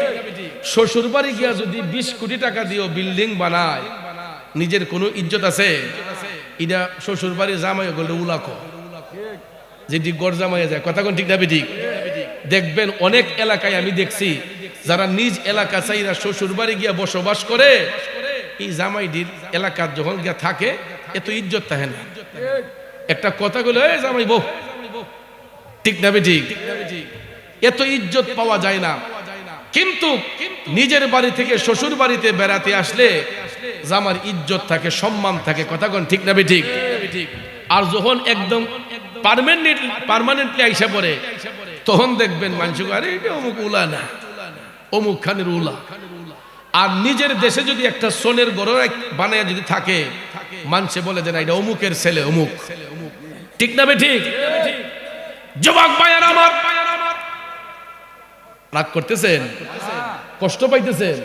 Speaker 1: শ্বশুর বাড়ি গিয়া যদি 20 কোটি টাকা দিও বিল্ডিং বানায়, নিজের কোনো ইজ্জত আছে? এটা শ্বশুর বাড়ি জামাই বললে উলাকো, যেটি গড় জামাইয়া যায়। কথা কোন ঠিক না ঠিক? দেখবেন অনেক এলাকায় আমি দেখছি, যারা নিজ এলাকা চাইরা শ্বশুর বাড়ি গিয়া বসবাস করে, এই জামাইটির এলাকার যখন গিয়া থাকে এত ইজ্জত থাকে না। একটা কথা বলে জামাই বউ, ঠিক না ঠিক? এত ইজ্জত পাওয়া যায় না। কিন্তু নিজের বাড়ি থেকে শ্বশুর বাড়িতে বেড়াতে আসলে জামার ইজ্জত থাকে, সম্মান থাকে। কথা কোন ঠিক না ঠিক? আর যখন একদম পার্মানেন্টলি আইসা পড়ে, তখন দেখবেন মানুষ আরে এটা অমুক উলা না, অমুক খানের উলা। আর নিজের দেশে যদি একটা সোনের গড় বানায় যদি থাকে, মানুষে বলে যে না এটা অমুকের ছেলে অমুক। ঠিক না ঠিক? যুবক ভাইয়ার আমার, রাগ করতেছেন? কষ্ট পাইতেছেন?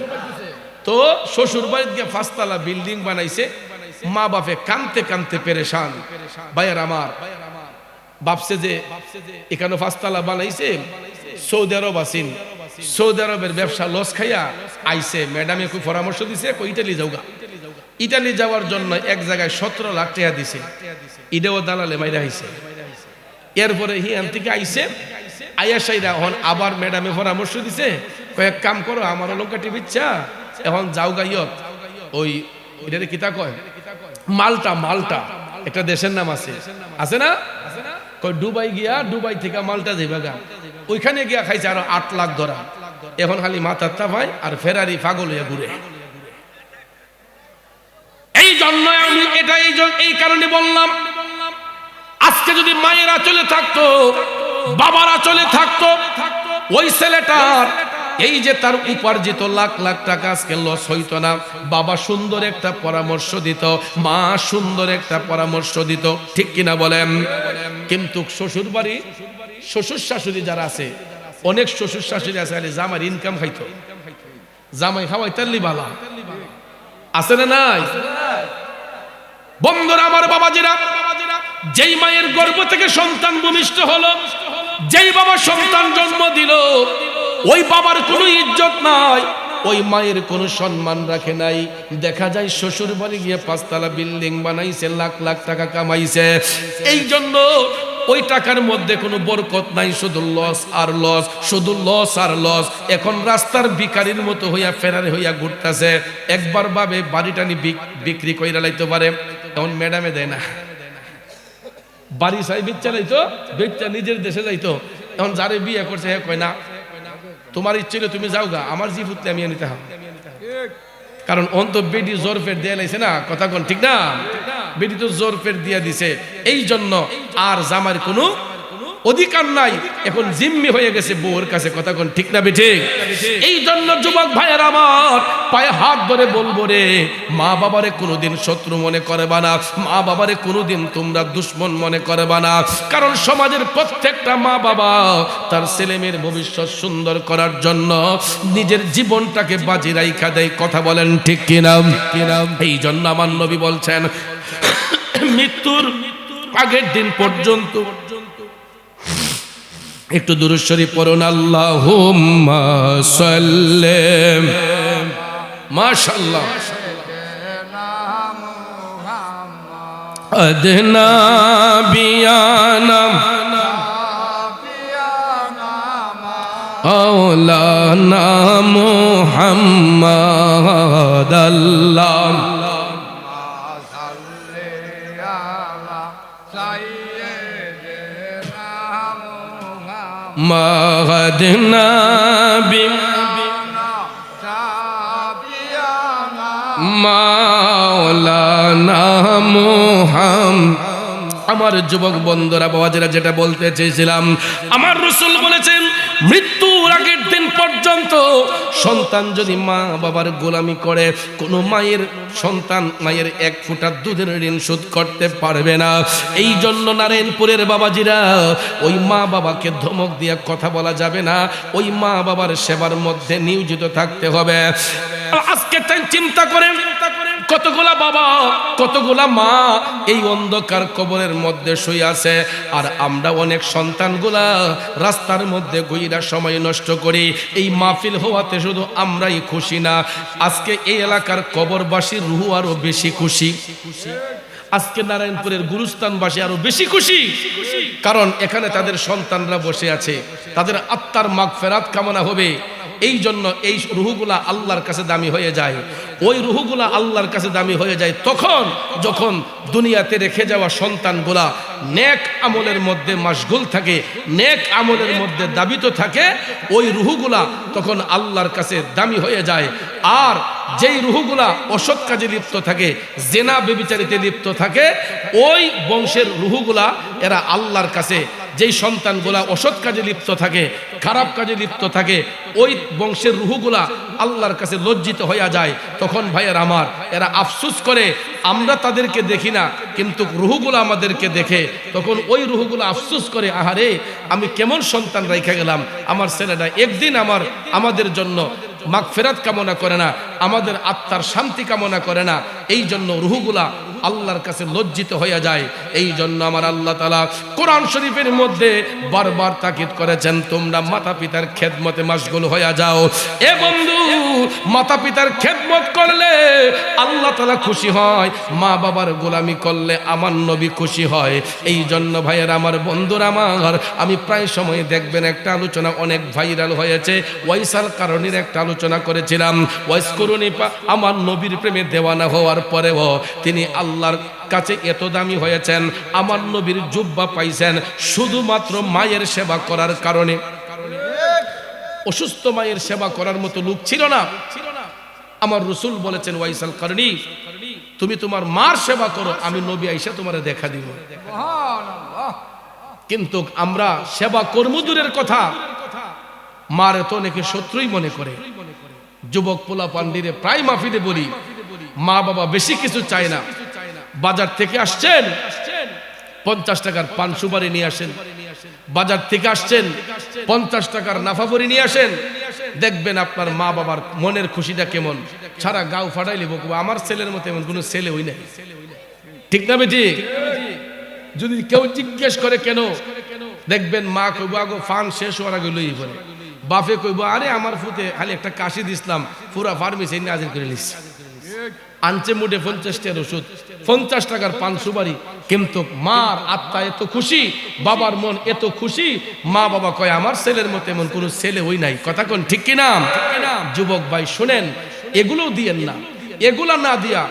Speaker 1: তো শ্বশুর বাড়িতে গিয়ে 5 তলা বিল্ডিং বানাইছে, মা বাপে কানতে কানতে পেরেশান। ভাইয়ার আমার, ভাবছে যে এখানে 5 তলা বানাইছে, সৌদি আরব আসিন, সৌদি আরবের ব্যবসা লস খাইয়া আইছে। ম্যাডামে খুব পরামর্শ দিছে, ইটালি যাওগা। ইটালি যাওয়ার জন্য এক জায়গায় 17 লাখ টাকা দিছে, ইডেও দালালে মাইরা আইছে। এরপরে হিয়ান থেকে আইছে, আয়াসাইরা এখন আবার ম্যাডামে পরামর্শ দিছে, কয়েক কাম করো, আমার লঙ্কা টিভিচ্ছা এখন যাওগা ইয়ত, ওই এটারে কিতা কয়, মাল্টা। মাল্টা একটা দেশের নাম আছে, আছে না? কয় দুবাই গিয়া, দুবাই থেকে মাল্টা যাইবা গা। ওইখানে গিয়া খাইছে আরো 8 লাখ ধরা। এখন খালি মাথার তাফায় আর ফেরারি পাগল হইয়া ঘুরে। এই জন্য আমি এটা এই কারণে বললাম, আজকে যদি মায়েরা চলে থাকতো, বাবারা চলে থাকতো, ওই ছেলেটার এই যে তার উপার্জিত লাখ লাখ টাকা আজকে লস হইতো না। বাবা সুন্দর একটা পরামর্শ দিত, মা সুন্দর একটা পরামর্শ দিত, ঠিক কিনা বলেন? কিন্তু শ্বশুর বাড়ি, শ্বশুর শাশুড়ি যারা আছে, অনেক শ্বশুর শাশুড়ি আছে জামাই ইনকাম খাইতো, জামাই খাওয়াই তাল্লি বালা আছে না নাই? বন্ধুরা আমার, বাবাজিরা, যেই মায়ের গর্ভ থেকে সন্তান ভূমিষ্ঠ হলো, যেই বাবা সন্তান জন্ম দিল, ওই বাবার কোনো ইজ্জত নাই, ওই মায়ের কোনো সম্মান রাখে নাই। দেখা যায় শ্বশুর বাড়ি গিয়ে 5 তলা বিল্ডিং বানাইছে, লাখ লাখ টাকা কামাইছে। এই জন্য ওই টাকার মধ্যে কোনো বরকত নাই, শুধু লস আর লস, শুধু লস আর লস। এখন রাস্তার ভিখারির মতো হইয়া ফেরারি হইয়া ঘুরতেছে। একবার ভাবে বাড়িটা নি বিক্রি কইরা লাইতে পারে, এখন ম্যাডামে দেয় না। বাড়ি চাই বিচ্ছা লাইতো, বিচ্ছা নিজের দেশে যাইতো। এখন যারে বিয়ে করছে হে কয় না, তোমার ইচ্ছে হলে তুমি যাও গা, আমার জি ফুটলে আমি নিতে হবে। কারণ অন্ত বেডি জোর ফের দিয়ে লাইছে না। কথা কোন ঠিক না? বেডি তো জোর ফের দিয়ে দিছে। এই জন্য আর জামার কোনো অধিকার নাই, এখন জিম্মি হয়ে গেছে বউর কাছে। কথা কোন ঠিক না বেঠিক? এই জন্য যুবক ভাইয়ের আমার পায়ে হাত ধরে বলবো রে, মা বাবারে কোনোদিন শত্রু মনে করবা না, মা বাবারে কোনোদিন তোমরা দুশ্মন মনে করবা না। কারণ সমাজের প্রত্যেকটা মা বাবা তার ছেলে মেয়ের ভবিষ্যৎ সুন্দর করার জন্য নিজের জীবনটাকে বাজি রাইখা দেয়। কথা বলেন ঠিক কিনা? এই জন্য আমার নবী বলছেন মৃত্যুর আগের দিন পর্যন্ত একটু দুরূদ শরীফ পড়ুন, আল্লাহুম্মা সাল্লি, মাশাআল্লাহ, আদনা বিয়ানা আওলানা মুহাম্মাদ, আল্লাহ মাগদনা মাওলানা মুহাম্মাদ। আমার যুবক বন্ধুরা, বাবাজিরা, যেটা বলতে চেয়েছিলাম, আমার রাসূল বলেছেন মৃত্যুর আগের দিন পর্যন্ত সন্তান যদি মা বাবার গোলামি করে, কোনো মায়ের সন্তান মায়ের এক ফোঁটা দুধের ঋণ শোধ করতে পারবে না। এই জন্য নারায়ণপুরের বাবাজিরা, ওই মা বাবাকে ধমক দিয়ে কথা বলা যাবে না, ওই মা বাবার সেবার মধ্যে নিয়োজিত থাকতে হবে। আজকে তাই চিন্তা করেন, কতগুলা বাবা কতগুলা মা এই অন্ধকার কবরের মধ্যে শুয়ে আছে, আর আমরা অনেক সন্তানগুলা রাস্তার মধ্যে গইরা সময় নষ্ট করি। এই মাহফিল হওয়াতে শুধু আমরাই খুশি না, আজকে এই এলাকার কবরবাসীর রুহ আরো বেশি খুশি। আজকে নারায়ণপুরের গুরুস্থানবাসী আরো বেশি খুশি, কারণ এখানে তাদের সন্তানরা বসে আছে, তাদের আত্মার মাগফিরাত কামনা হবে। এই জন্য এই রুহগুলা আল্লাহর কাছে দামি হয়ে যায়। ওই রুহগুলা আল্লাহর কাছে দামি হয়ে যায় তখন যখন দুনিয়াতে রেখে যাওয়া সন্তানগুলা নেক আমলের মধ্যে মাশগুল থাকে, নেক আমলের মধ্যে দাবিত থাকে, ওই রুহগুলা তখন আল্লাহর কাছে দামি হয়ে যায়। আর যেই রুহগুলা অসৎ কাজে লিপ্ত থাকে, জেনা ব্যভিচারিতে লিপ্ত থাকে, ওই বংশের রুহগুলা এরা আল্লাহর কাছে, যেই সন্তানগুলা অসৎ কাজে লিপ্ত থাকে, খারাপ কাজে লিপ্ত থাকে, ওই বংশের রুহগুলা আল্লাহর কাছে লজ্জিত হইয়া যায়। তখন ভাইয়ের আমার, এরা আফসোস করে, আমরা তাদেরকে দেখি না কিন্তু রুহগুলা আমাদেরকে দেখে। তখন ওই রুহগুলা আফসোস করে, আহারে আমি কেমন সন্তান রাইখা গেলাম, আমার ছেলেটা একদিন আমাদের জন্য মাগফিরাত কামনা করে না, আমাদের আত্মার শান্তি কামনা করে না। এই জন্য রুহগুলা আল্লাহর কাছে লজ্জিত হয়ে যায়। এই জন্য আমার আল্লাহ তাআলা কোরআন শরীফের মধ্যে বারবার তাকিদ করেছেন, তোমরা মাতা পিতার খেদমতে মাশগুল হয়ে যাও। এ বন্ধু, মাতা পিতার খেদমত করলে আল্লাহ তাআলা খুশি হয়, মা বাবার গোলামি করলে আমার নবী খুশি হয়। এই জন্য ভাইয়ের আমার, বন্ধুরা আমার, আমি প্রায় সময় দেখবেন একটা আলোচনা অনেক ভাইরাল হয়েছে, ওয়াইসাল কারণীর একটা আলোচনা করেছিলাম। ওয়াইস করুনি আমার নবীর প্রেমে দেওয়ানা হওয়ার পরেও তিনি আল্লাহর কাছে এত দামি হয়েছেন, আমার নবীর জুব্বা পাইছেন শুধুমাত্র মায়ের সেবা করার কারণে। অসুস্থ মায়ের সেবা করার মতো লোক ছিল না। আমার রাসূল বলেছেন, ওয়াইসাল কারণী, তুমি তোমার মার সেবা করো, আমি নবী আইসা তোমারে দেখা দিব। কিন্তু আমরা সেবা কর্মদূরের কথা, মার তো অনেকে শত্রুই মনে করে। যুবক পোলা পান্ডিরে প্রায় মাহফিলে বলি, মা বাবা বেশি কিছু চায় না। বাজার থেকে আসছেন, 50 টাকার পান সুপারি নিয়ে আসেন। বাজার থেকে আসছেন, 50 টাকার নাফাবরি নিয়ে আসেন। দেখবেন আপনার মা বাবার মনের খুশিটা কেমন। সারা গাও ফাটাইলে বকবো, আমার ছেলের মতো এমন কোনো ছেলে হই নাই। ঠিক না বেটি? যদি কেউ জিজ্ঞেস করে কেন, দেখবেন মা কইব আগো ফান শেষ হওয়ার আগে লই বলে, বাপে কইব আরে আমার ফুতে খালি একটা কাশি দিছিলাম, পুরা ফার্মেসি নাজির করে লিখছি। আনছে মুঠে 50 টাকার ওষুধ, 50 টাকার পান সুপারি, কিন্তু মার আত্মা এত খুশি, বাবার মন এত খুশি, মা বাবা কয় আমার ছেলের মতো এমন কোনো ছেলে হই নাই। কথা কোন ঠিক কিনা? যুবক ভাই শুনেন, এগুলো দিয়েন না, এগুলা না দিয়া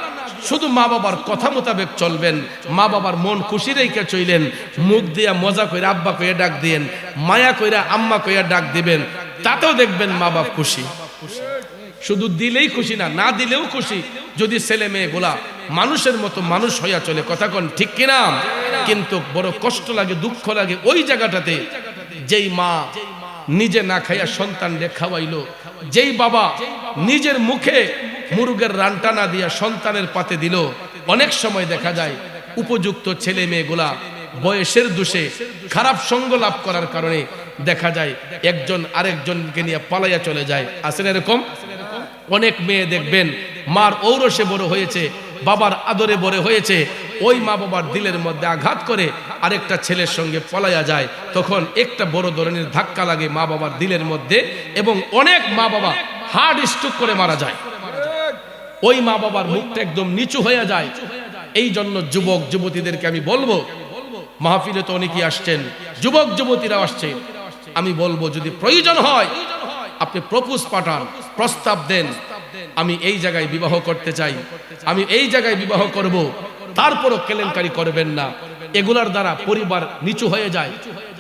Speaker 1: শুধু মা বাবার কথা মোতাবেক চলবেন, মা বাবার মন খুশি রেখে চইলেন। মুখ দিয়া মজা কইরা আব্বা কইয়া ডাক দিয়েন, মায়া কইরা আম্মা কইয়া ডাক দিবেন, তাতেও দেখবেন মা বাপ খুশি। শুধু দিলেই খুশি না, না দিলেও খুশি, যদি ছেলে মেয়ে গুলা মানুষের মতো মানুষ হইয়া চলে। কথা কোন ঠিক কিনা? কিন্তু বড় কষ্ট লাগে, দুঃখ লাগে ওই জায়গাটাতে যেই মা নিজে না খাইয়া সন্তানকে খাওয়াইলো, যেই বাবা নিজের মুখে মুরগের রানটা না দিয়া সন্তানের পাতে দিল। অনেক সময় দেখা যায় উপযুক্ত ছেলে মেয়েগুলা বয়সের দোষে খারাপ সঙ্গ লাভ করার কারণে দেখা যায় একজন আরেকজনকে নিয়ে পালাইয়া চলে যায়। আসলে এরকম অনেক মেয়ে দেখবেন মার ঔরসে বড় হয়েছে, বাবার আদরে বড় হয়েছে, ওই মা বাবার দিলের মধ্যে আঘাত করে আরেকটা ছেলের সঙ্গে পলাইয়া যায়। তখন একটা বড় ধরনের ধাক্কা লাগে মা বাবার দিলের মধ্যে, এবং অনেক মা বাবা হার্ট স্ট্রোক করে মারা যায়। ওই মা বাবার মুখটা একদম নিচু হয়ে যায়। এই জন্য যুবক যুবতীদেরকে আমি বলবো, মাহফিলে তো অনেকেই আসছেন, যুবক যুবতীরা আসছেন, আমি বলবো যদি প্রয়োজন হয় আপনি প্রপোজ পাঠান, প্রস্তাব দেন, আমি এই জায়গায় বিবাহ করতে চাই, আমি এই জায়গায় বিবাহ করব, তারপরও কেলেঙ্কারি করবেন না। এগুলার দ্বারা পরিবার নিচু হয়ে যায়,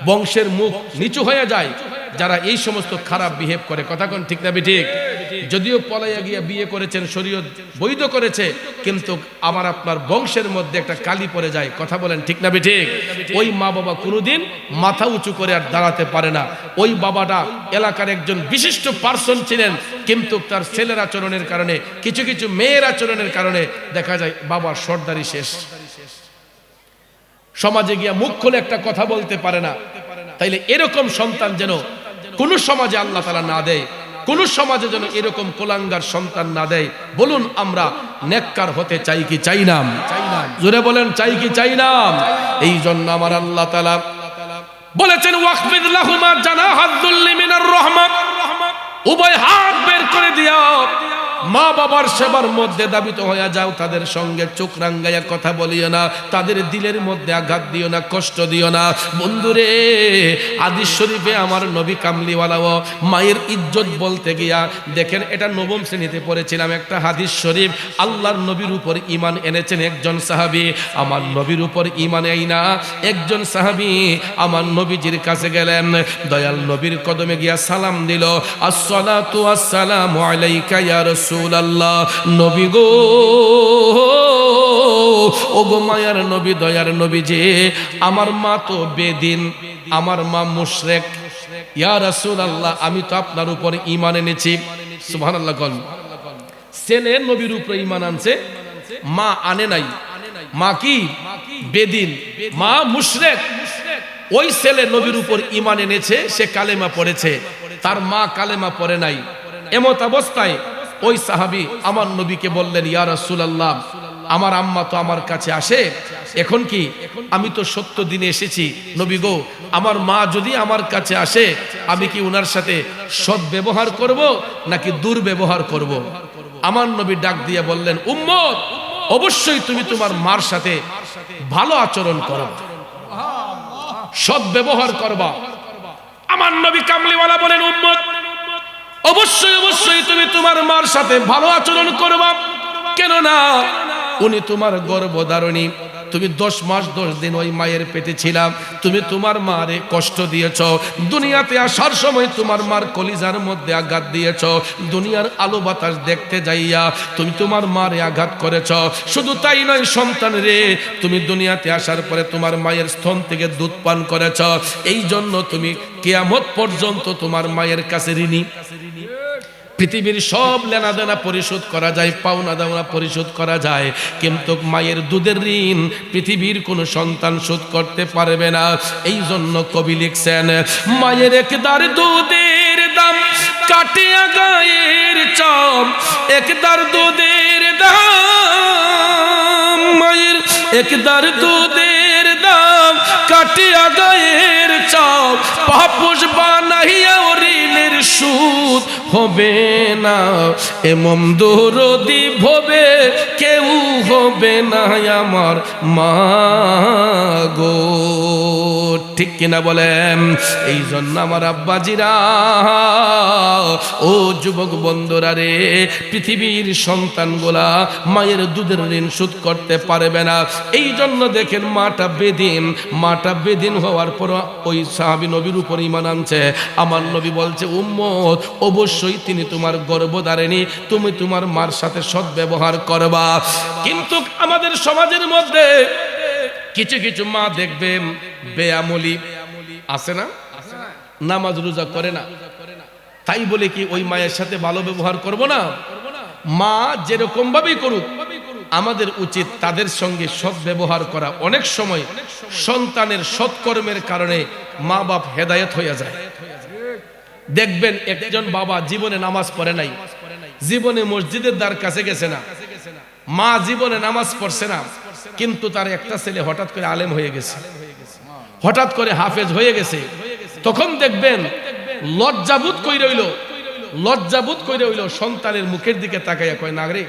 Speaker 1: বংশের মুখ নিচু হয়ে যায় যারা এই সমস্ত খারাপ বিহেভ করে। কথা কোন ঠিক না ঠিক? যদিও পলাইয়া গিয়া বিয়ে করেছেন, শরীয়ত বৈধ করেছে, কিন্তু আমার আপনার বংশের মধ্যে একটা কালি পড়ে যায়। কথা বলেন ঠিক না ঠিক? ওই মা বাবা কোনোদিন মাথা উঁচু করে আর দাঁড়াতে পারে না। ওই বাবাটা এলাকার একজন বিশিষ্ট পার্সন ছিলেন, কিন্তু তার ছেলের আচরণের কারণে, কিছু কিছু মেয়ের আচরণের কারণে দেখা যায় বাবার সর্দারি শেষ, সমাজে গিয়া মুখ খুলে একটা কথা বলতে পারে না। তাইলে এরকম সন্তান যেন কোন সমাজে আল্লাহ তাআলা না দেয়, কোন সমাজে যেন এরকম কোলাঙ্গার সন্তান না দেয়। বলুন আমরা নেককার হতে চাই কি চাই না? জোরে বলেন চাই কি চাই না? এই জন্য আমার আল্লাহ তাআলা বলেছেন ওয়াখফিদ লাহুমা জানাহাদ যুল্লি মিনার রাহমা, উভয় হাত বের করে দিও, মা বাবার সেবার মধ্যে দাবিত হয়ে যাও, তাদের সঙ্গে চোখ রাঙ্গাইয়া কথা বলিও না, তাদের দিলের মধ্যে আঘাত দিও না, কষ্ট দিও না। বন্ধুরে, হাদিস শরীফে আমার নবী কামলিওয়ালাও মায়ের ইজ্জত বলতে গিয়া দেখেন, এটা নবম শ্রেণীতে পড়েছিলাম একটা হাদিস শরীফ। আল্লাহর নবীর উপর ঈমান এনেছেন একজন সাহাবী, আমার নবীর উপর ঈমান আইনা একজন সাহাবী আমার নবীজির কাছে গেলেন, দয়াল নবীর কদমে গিয়া সালাম দিল, আসসালাতু আসসালামু আলাইকা ইয়া রাসূলুল্লাহ। নবী গো, ও গো মায়ার নবী, দয়ার নবী যে, আমার মা তো বেদিন, আমার মা মুশরিক, ইয়া রাসূলুল্লাহ আমি তো আপনার উপর ঈমান এনেছি। সুবহানাল্লাহ। কোন ছেলে নবীর উপর ঈমান আনছে, মা আনে নাই। মা কি? বেদিন, মা মুশরিক। ওই ছেলে নবীর উপর ঈমান এনেছে, সে কালেমা পড়েছে, তার মা কালেমা পড়ে নাই। এমত অবস্থায় ওই সাহাবী আমার নবীকে বললেন, ইয়া রাসূলুল্লাহ আমার আম্মা তো আমার কাছে আসে, এখন কি আমি তো সত্য দিনে এসেছি, নবী গো আমার মা যদি আমার কাছে আসে আমি কি ওনার সাথে সৎ ব্যবহার করব নাকি দুর্ব্যবহার করব? আমার নবী ডাক দিয়ে বললেন, উম্মত অবশ্যই তুমি তোমার মার সাথে ভালো আচরণ করো, সৎ ব্যবহার করবা। আমার নবী কামলিওয়ালা বলেন, উম্মত অবশ্যই অবশ্যই তুমি তোমার মার সাথে ভালো আচরণ করবা, কেননা উনি তোমার গর্ভধারণী, তুমি 10 মাস 10 দিন ওই মায়ের পেটে ছিলাম, তুমি তোমার মারে কষ্ট দিয়েছ, দুনিয়াতে আসার সময় তোমার মার কলিজার মধ্যে আঘাত দিয়েছ, দুনিয়ার আলো বাতাস দেখতে যাইয়া তুমি তোমার মারে আঘাত করেছ। শুধু তাই নয় সন্তান রে, তুমি দুনিয়াতে আসার পরে তোমার মায়ের স্তন থেকে দুধ পান করেছ, এই জন্য তুমি কিয়ামত পর্যন্ত তোমার মায়ের কাছে ঋণী। পৃথিবীর সব লেনাদেনা পরিশোধ করা যায়, পাওনা দাওনা পরিশোধ করা যায়, কিন্তু মায়ের দুধের ঋণ পৃথিবীর কোনো সন্তান শোধ করতে পারবে না। এই জন্য কবি লিখছেন, মায়ের একদার দুধের দাম কাটিয়া গায়ের চাম, একদার দুধের দাম, মায়ের একদার দুধের দাম কাটিয়া গায়ের চাম, পাপোশ বানাইয়া ঋণের সুদ হবে না, এমন দরদি ভবে কেউ হবে না আমার মা গো। ঠিক কিনা বলেন? এই জন্য আমার আব্বাজিরা, ও যুবক বন্ধুরা রে, পৃথিবীর সন্তানগুলা মায়ের দুধের ঋণ শোধ করতে পারবে না। এই জন্য দেখেন মাটা বেদিন হওয়ার পর ওই সাহাবী নবীর উপর ঈমান আনছে। আমার নবী বলছে, উম্মত অবশ্যই তিনি তোমার গর্ভধারিণী, তুমি তোমার মার সাথে সৎ ব্যবহার করবা। কিন্তু আমাদের সমাজের মধ্যে কিছু কিছু মা দেখবেন বেয়ামলি আছে না, নামাজ রোজা করে না, তাই বলে কি ওই মায়ের সাথে ভালো ব্যবহার করব না? মা যেরকম ভাবেই করুক, আমাদের উচিত তাদের সঙ্গে সৎ ব্যবহার করা। অনেক সময় সন্তানের সৎকর্মের কারণে মা বাপ হেদায়েত হয়ে যায়। দেখবেন একজন বাবা জীবনে নামাজ পড়ে নাই, জীবনে মসজিদের দ্বার কাছে গেছে না, মা জীবনে নামাজ পড়ছে না, কিন্তু তার একটা ছেলে হঠাৎ করে আলেম হয়ে গেছে, হঠাৎ করে হাফেজ হয়ে গেছে। তখন দেখবেন লজ্জাবোধ কই রইল, সন্তানের মুখের দিকে তাকাইয়া কয়, না রে,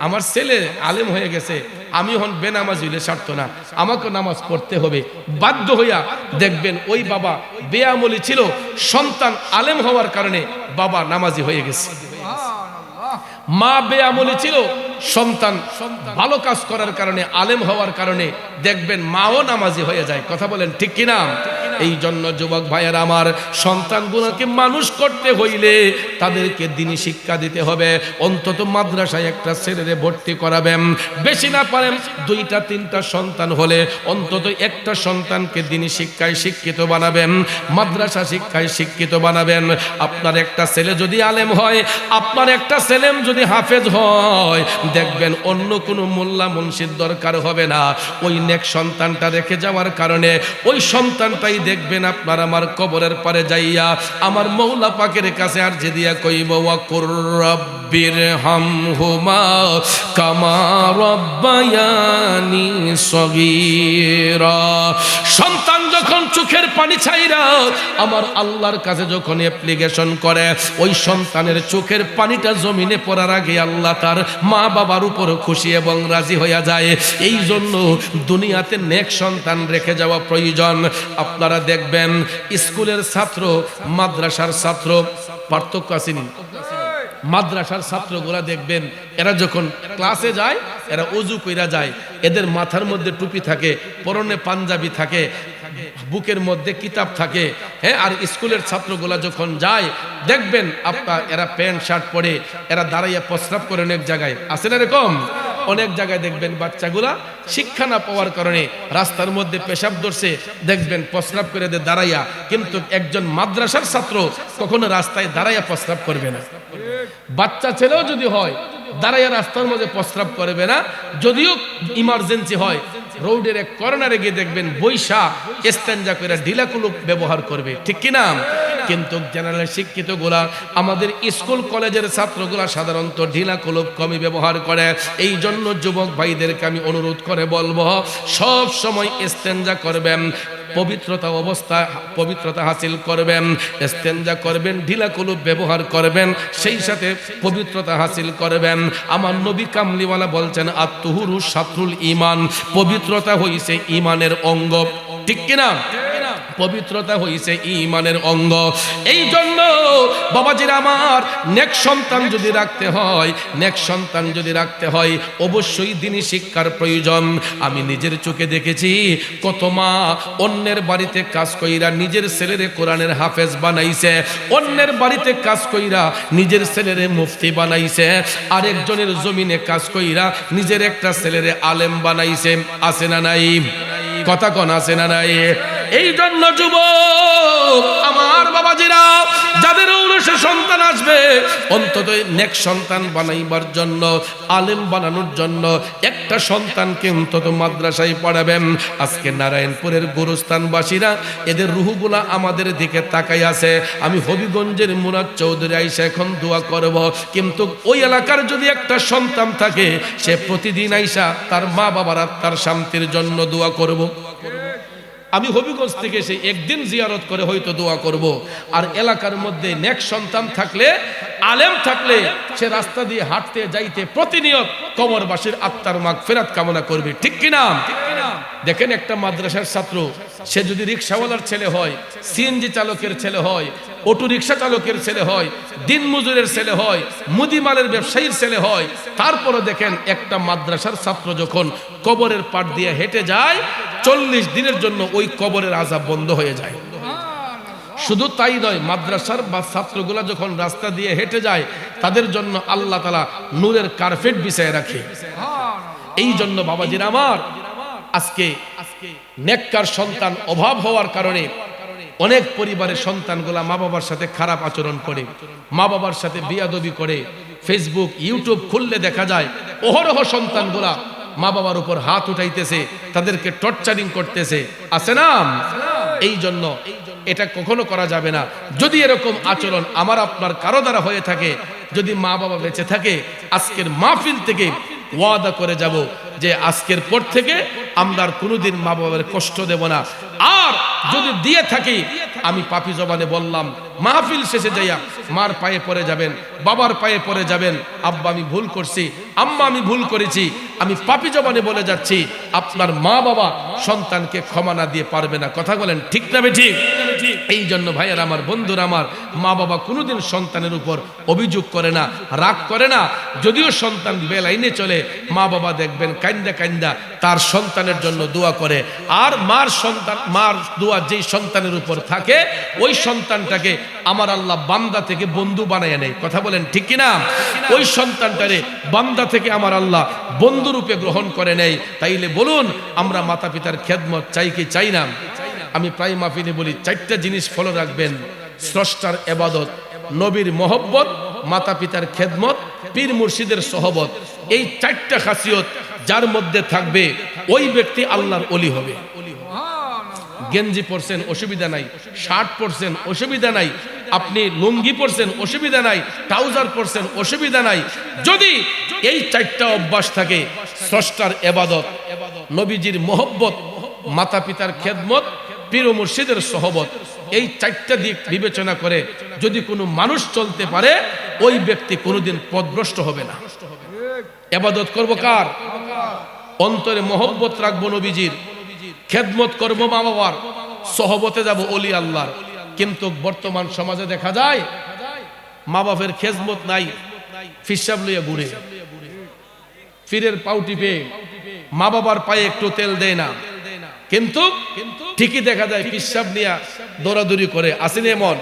Speaker 1: আমার ছেলে আলেম হয়ে গেছে, আমি হন বেনামাজ হইলে ছাড়তো না, আমাকে নামাজ পড়তে হবে। বাধ্য হইয়া দেখবেন ওই বাবা বেয়ামলি ছিল, সন্তান আলেম হওয়ার কারণে বাবা নামাজি হয়ে গেছে। মা বেয়ামলি ছিল, সন্তান ভালো কাজ করার কারণে, আলেম হওয়ার কারণে দেখবেন মাও নামাজি হয়ে যায়। কথা বলেন ঠিক কিনা? এই জন্য যুবক ভাইয়েরা আমার, সন্তানগুলোকে মানুষ করতে হইলে তাদেরকে দ্বীনি শিক্ষা দিতে হবে। অন্তত মাদ্রাসায় একটা ছেলেরে ভর্তি করাবেন, বেশি না পারেন 2-3টা সন্তান হলে অন্তত একটা সন্তানকে দ্বীনি শিক্ষায় শিক্ষিত বানাবেন, মাদ্রাসা শিক্ষায় শিক্ষিত বানাবেন। আপনার একটা ছেলে যদি আলেম হয়, আপনার একটা ছেলে যদি হাফেজ হয়, দেখবেন অন্য কোনো মোল্লা মুন্সির দরকার হবে না। ওই নেক সন্তানটা রেখে যাওয়ার কারণে ওই সন্তানটাই দেখবেন আপনার আমার কবরের পারে যাইয়া আমার মৌলা পাকের কাছে আরজি দিয়া কইব, ওয়া কুর রাব্বির হামহুমা কামা রাব্বায়ানি সগীরা। সন্তান যখন চোখের পানি ছাইরা আমার আল্লাহর কাছে যখন অ্যাপ্লিকেশন করে, ওই সন্তানের চোখের পানিটা জমিনে পড়ার আগে আল্লাহ তার মা বাবার উপর খুশি এবং রাজি হইয়া যায়। এই জন্য দুনিয়াতে নেক সন্তান রেখে যাওয়া প্রয়োজন। আপনারা দেখবেন স্কুলের ছাত্র, মাদ্রাসার ছাত্র, পার্থক্য আসেনি? মাদ্রাসার ছাত্রগুলা দেখবেন এরা যখন ক্লাসে যায়, এরা ওযু কইরা যায়, এদের মাথার মধ্যে টুপি থাকে, পরনে পাঞ্জাবি থাকে, বুকের মধ্যে কিতাব থাকে। হ্যাঁ, আর স্কুলের ছাত্রগুলা যখন যায় দেখবেন আপনার এরা প্যান্ট শার্ট পরে, এরা দাঁড়াইয়া প্রস্রাব করে। অনেক জায়গায় আছে না এরকম? অনেক জায়গায় দেখবেন বাচ্চাগুলা শিক্ষা না পাওয়ার কারণে রাস্তার মধ্যে পেশাব ধরছে, দেখবেন প্রস্রাব করে দে দাঁড়াইয়া। কিন্তু একজন মাদ্রাসার ছাত্র কখনো রাস্তায় দাঁড়াইয়া প্রস্রাব করবে না। বাচ্চা ছেলেও যদি হয় দাঁড়াইয়া রাস্তার মধ্যে প্রস্রাব করবে না। যদিও ইমার্জেন্সি হয়, রোডের এক কর্নারে গিয়ে দেখবেন বৈশা ইস্তেঞ্জা করে ঢিলা কুলুপ ব্যবহার করবে, ঠিক কিনা? কিন্তু জেনারেল শিক্ষিত গুলা, আমাদের স্কুল কলেজের ছাত্রগুলা সাধারণত ঢিলা কুলুপ কমই ব্যবহার করে। এই জন্য যুবক ভাইদেরকে আমি অনুরোধ করে বলবো, সব সময় ইস্তেঞ্জা করবেন, পবিত্রতা অবস্থায় পবিত্রতা হাসিল করবেন, ইস্তেঞ্জা করবেন, ঢিলা কুলুপ ব্যবহার করবেন, সেই সাথে পবিত্রতা হাসিল করবেন। আমার নবী কামলিওয়ালা বলছেন, আত-তুহুরু শাতরুল ঈমান, পবিত্রতা হইছে ঈমানের অঙ্গ, ঠিক কিনা? পবিত্রতা হইছে ঈমানের অঙ্গ। এই জন্য বাবাজিরা আমার, নেক সন্তান যদি রাখতে হয়, নেক সন্তান যদি রাখতে হয়, অবশ্যই দ্বীনি শিক্ষার প্রয়োজন। আমি নিজের চোখে দেখেছি কত মা অন্যের বাড়িতে কাজ কইরা নিজের ছেলেরে কোরআনের হাফেজ বানাইছে, অন্যের বাড়িতে কাজ কইরা নিজের ছেলেরে মুফতি বানাইছে, আরেকজনের জমিনে কাজ কইরা নিজের একটা ছেলেরে আলেম বানাইছে। আছে না নাই? কথা কোন আছে না নাই? এই জন্য যুবক আমার বাবাজিরা, যাদের ঔরসে সন্তান আসবে, অন্তত নেক সন্তান বানাইবার জন্য, আলেম বানানোর জন্য একটা সন্তানকে অন্তত মাদ্রাসায় পড়াবেন। আজকে নারায়ণপুরের গুরুস্থানবাসীরা এদের রুহগুলা আমাদের দিকে তাকাই আছে। আমি হবিগঞ্জের মুরাদ চৌধুরী আইসা এখন দোয়া করব, কিন্তু ওই এলাকার যদি একটা সন্তান থাকে, সে প্রতিদিন আইসা তার মা বাবার আত্মার শান্তির জন্য দোয়া করব। আমি হবিগঞ্জ থেকে সেই একদিন জিয়ারত করে হয়তো দোয়া করব। আর এলাকার মধ্যে নেক সন্তান থাকলে, আলেম থাকলে, সে রাস্তা দিয়ে হাঁটতে যাইতে প্রতিনিয়ত কবরবাসীর আত্মার মাগফিরাত কামনা করবে, ঠিক কিনা? দেখেন একটা মাদ্রাসার ছাত্র, সে যদি রিকশাওয়ালার ছেলে হয়, সিএনজি চালকের ছেলে হয়, অটো রিক্সা চালকের ছেলে হয়, দিন মজুরের ছেলে হয়, মুদিমালের ব্যবসায়ীর ছেলে হয়, তারপরে দেখেন একটা মাদ্রাসার ছাত্র যখন কবরের পাট দিয়ে হেঁটে যায়, 40 দিনের জন্য ওই কবরের আযাব বন্ধ হয়ে যায়। শুধু তাই নয়, মাদ্রাসার বা ছাত্রগুলা যখন রাস্তা দিয়ে হেঁটে যায়, তাদের জন্য আল্লাহ তাআলা নূরের কার্পেট বিছায় রাখে। এই জন্য বাবাজিরা আমার, আজকে নেককার সন্তান অভাব হওয়ার কারণে অনেক পরিবারের সন্তানগুলা মা বাবার সাথে খারাপ আচরণ করে, মা বাবার সাথে বিয়াদবি করে। ফেসবুক ইউটিউব খুললে দেখা যায় অহরহ সন্তানগুলা মা বাবার উপর হাত উঠাইতেছে, তাদেরকে টর্চারিং করতেছে, আছে না? এই জন্য এটা কখনো করা যাবে না। যদি এরকম আচরণ আমার আপনার কারো দ্বারা হয়ে থাকে, যদি মা বাবা বেঁচে থাকে, আজকের মাহফিল থেকে ওয়াদা করে যাব যে আজকের পর থেকে আমরা আর কোনোদিন মা বাবার কষ্ট দেব না। আর যদি দিয়ে থাকি, আমি পাপি জবানে বললাম, মাহফিল শেষে যাইয়া মার পায়ে পড়ে যাবেন, বাবার পায়ে পড়ে যাবেন, আব্বা আমি ভুল করছি, আম্মা আমি ভুল করেছি। আমি পাপি জবানে বলে যাচ্ছি, আপনার মা বাবা সন্তানকে ক্ষমা না দিয়ে পারবে না। কথা বলেন ঠিক না বেঠিক? এই জন্য ভাইয়ের আমার, বন্ধুরা আমার, মা বাবা কোনোদিন সন্তানের উপর অভিযোগ করে না, রাগ করে না। যদিও সন্তান বেলাইনে চলে, মা বাবা দেখবেন কান্দা কান্দা তার সন্তানের জন্য দোয়া করে। আর মার দোয়া যেই সন্তানের উপর থাকে, ওই সন্তানটাকে আমার আল্লাহ বান্দা থেকে বন্ধু বানায় নেয়। কথা বলেন ঠিক কিনা? ওই সন্তানটারে বান্দা থেকে আমার আল্লাহ বন্ধু রূপে গ্রহণ করে নেয়। তাইলে বলুন, আমরা মাতা পিতার খেদমত চাই কি চাই না? আমি প্রায় মাহফিলে বলি, 4টা জিনিস ফলো রাখবেন: স্রষ্টার ইবাদত, নবীর মহব্বত, মাতা পিতার খেদমত, পীর মুর্শিদের সহবত। এই 4টা খাসিয়ত যার মধ্যে থাকবে, ওই ব্যক্তি আল্লাহর ওলি হবে। গেঞ্জি পরছেন অসুবিধা নাই, শার্ট পরছেন অসুবিধা নাই, আপনি লুঙ্গি পরছেন অসুবিধা নাই, ট্রাউজার পরছেন অসুবিধা নাই। যদি এই 4টা অভ্যাস থাকে, স্রষ্টার ইবাদত, নবীজির মহব্বত, মাতা পিতার খেদমত, পীর ও মুর্শিদের সহবত, এই 4টা দিক বিবেচনা করে যদি কোনো মানুষ চলতে পারে, ওই ব্যক্তি কোনোদিন পথভ্রষ্ট হবে না। ইবাদত করব কার? অন্তরে মহব্বত রাখবো নবীজির, খেদমত করব মা বাবার, সহবতে যাব ওলি আল্লাহর। কিন্তু বর্তমান সমাজে দেখা যায় মা বাপের খেদমত নাই, ফিসাব লইয়া ঘুরে, ফিরের পাউ টিপে, মা বাবার পায়ে একটু তেল দেয় না, কিন্তু ঠিকই দেখা যায় পিসাব নিয়ে দৌড়াদৌড়ি করে। আসেন এমন?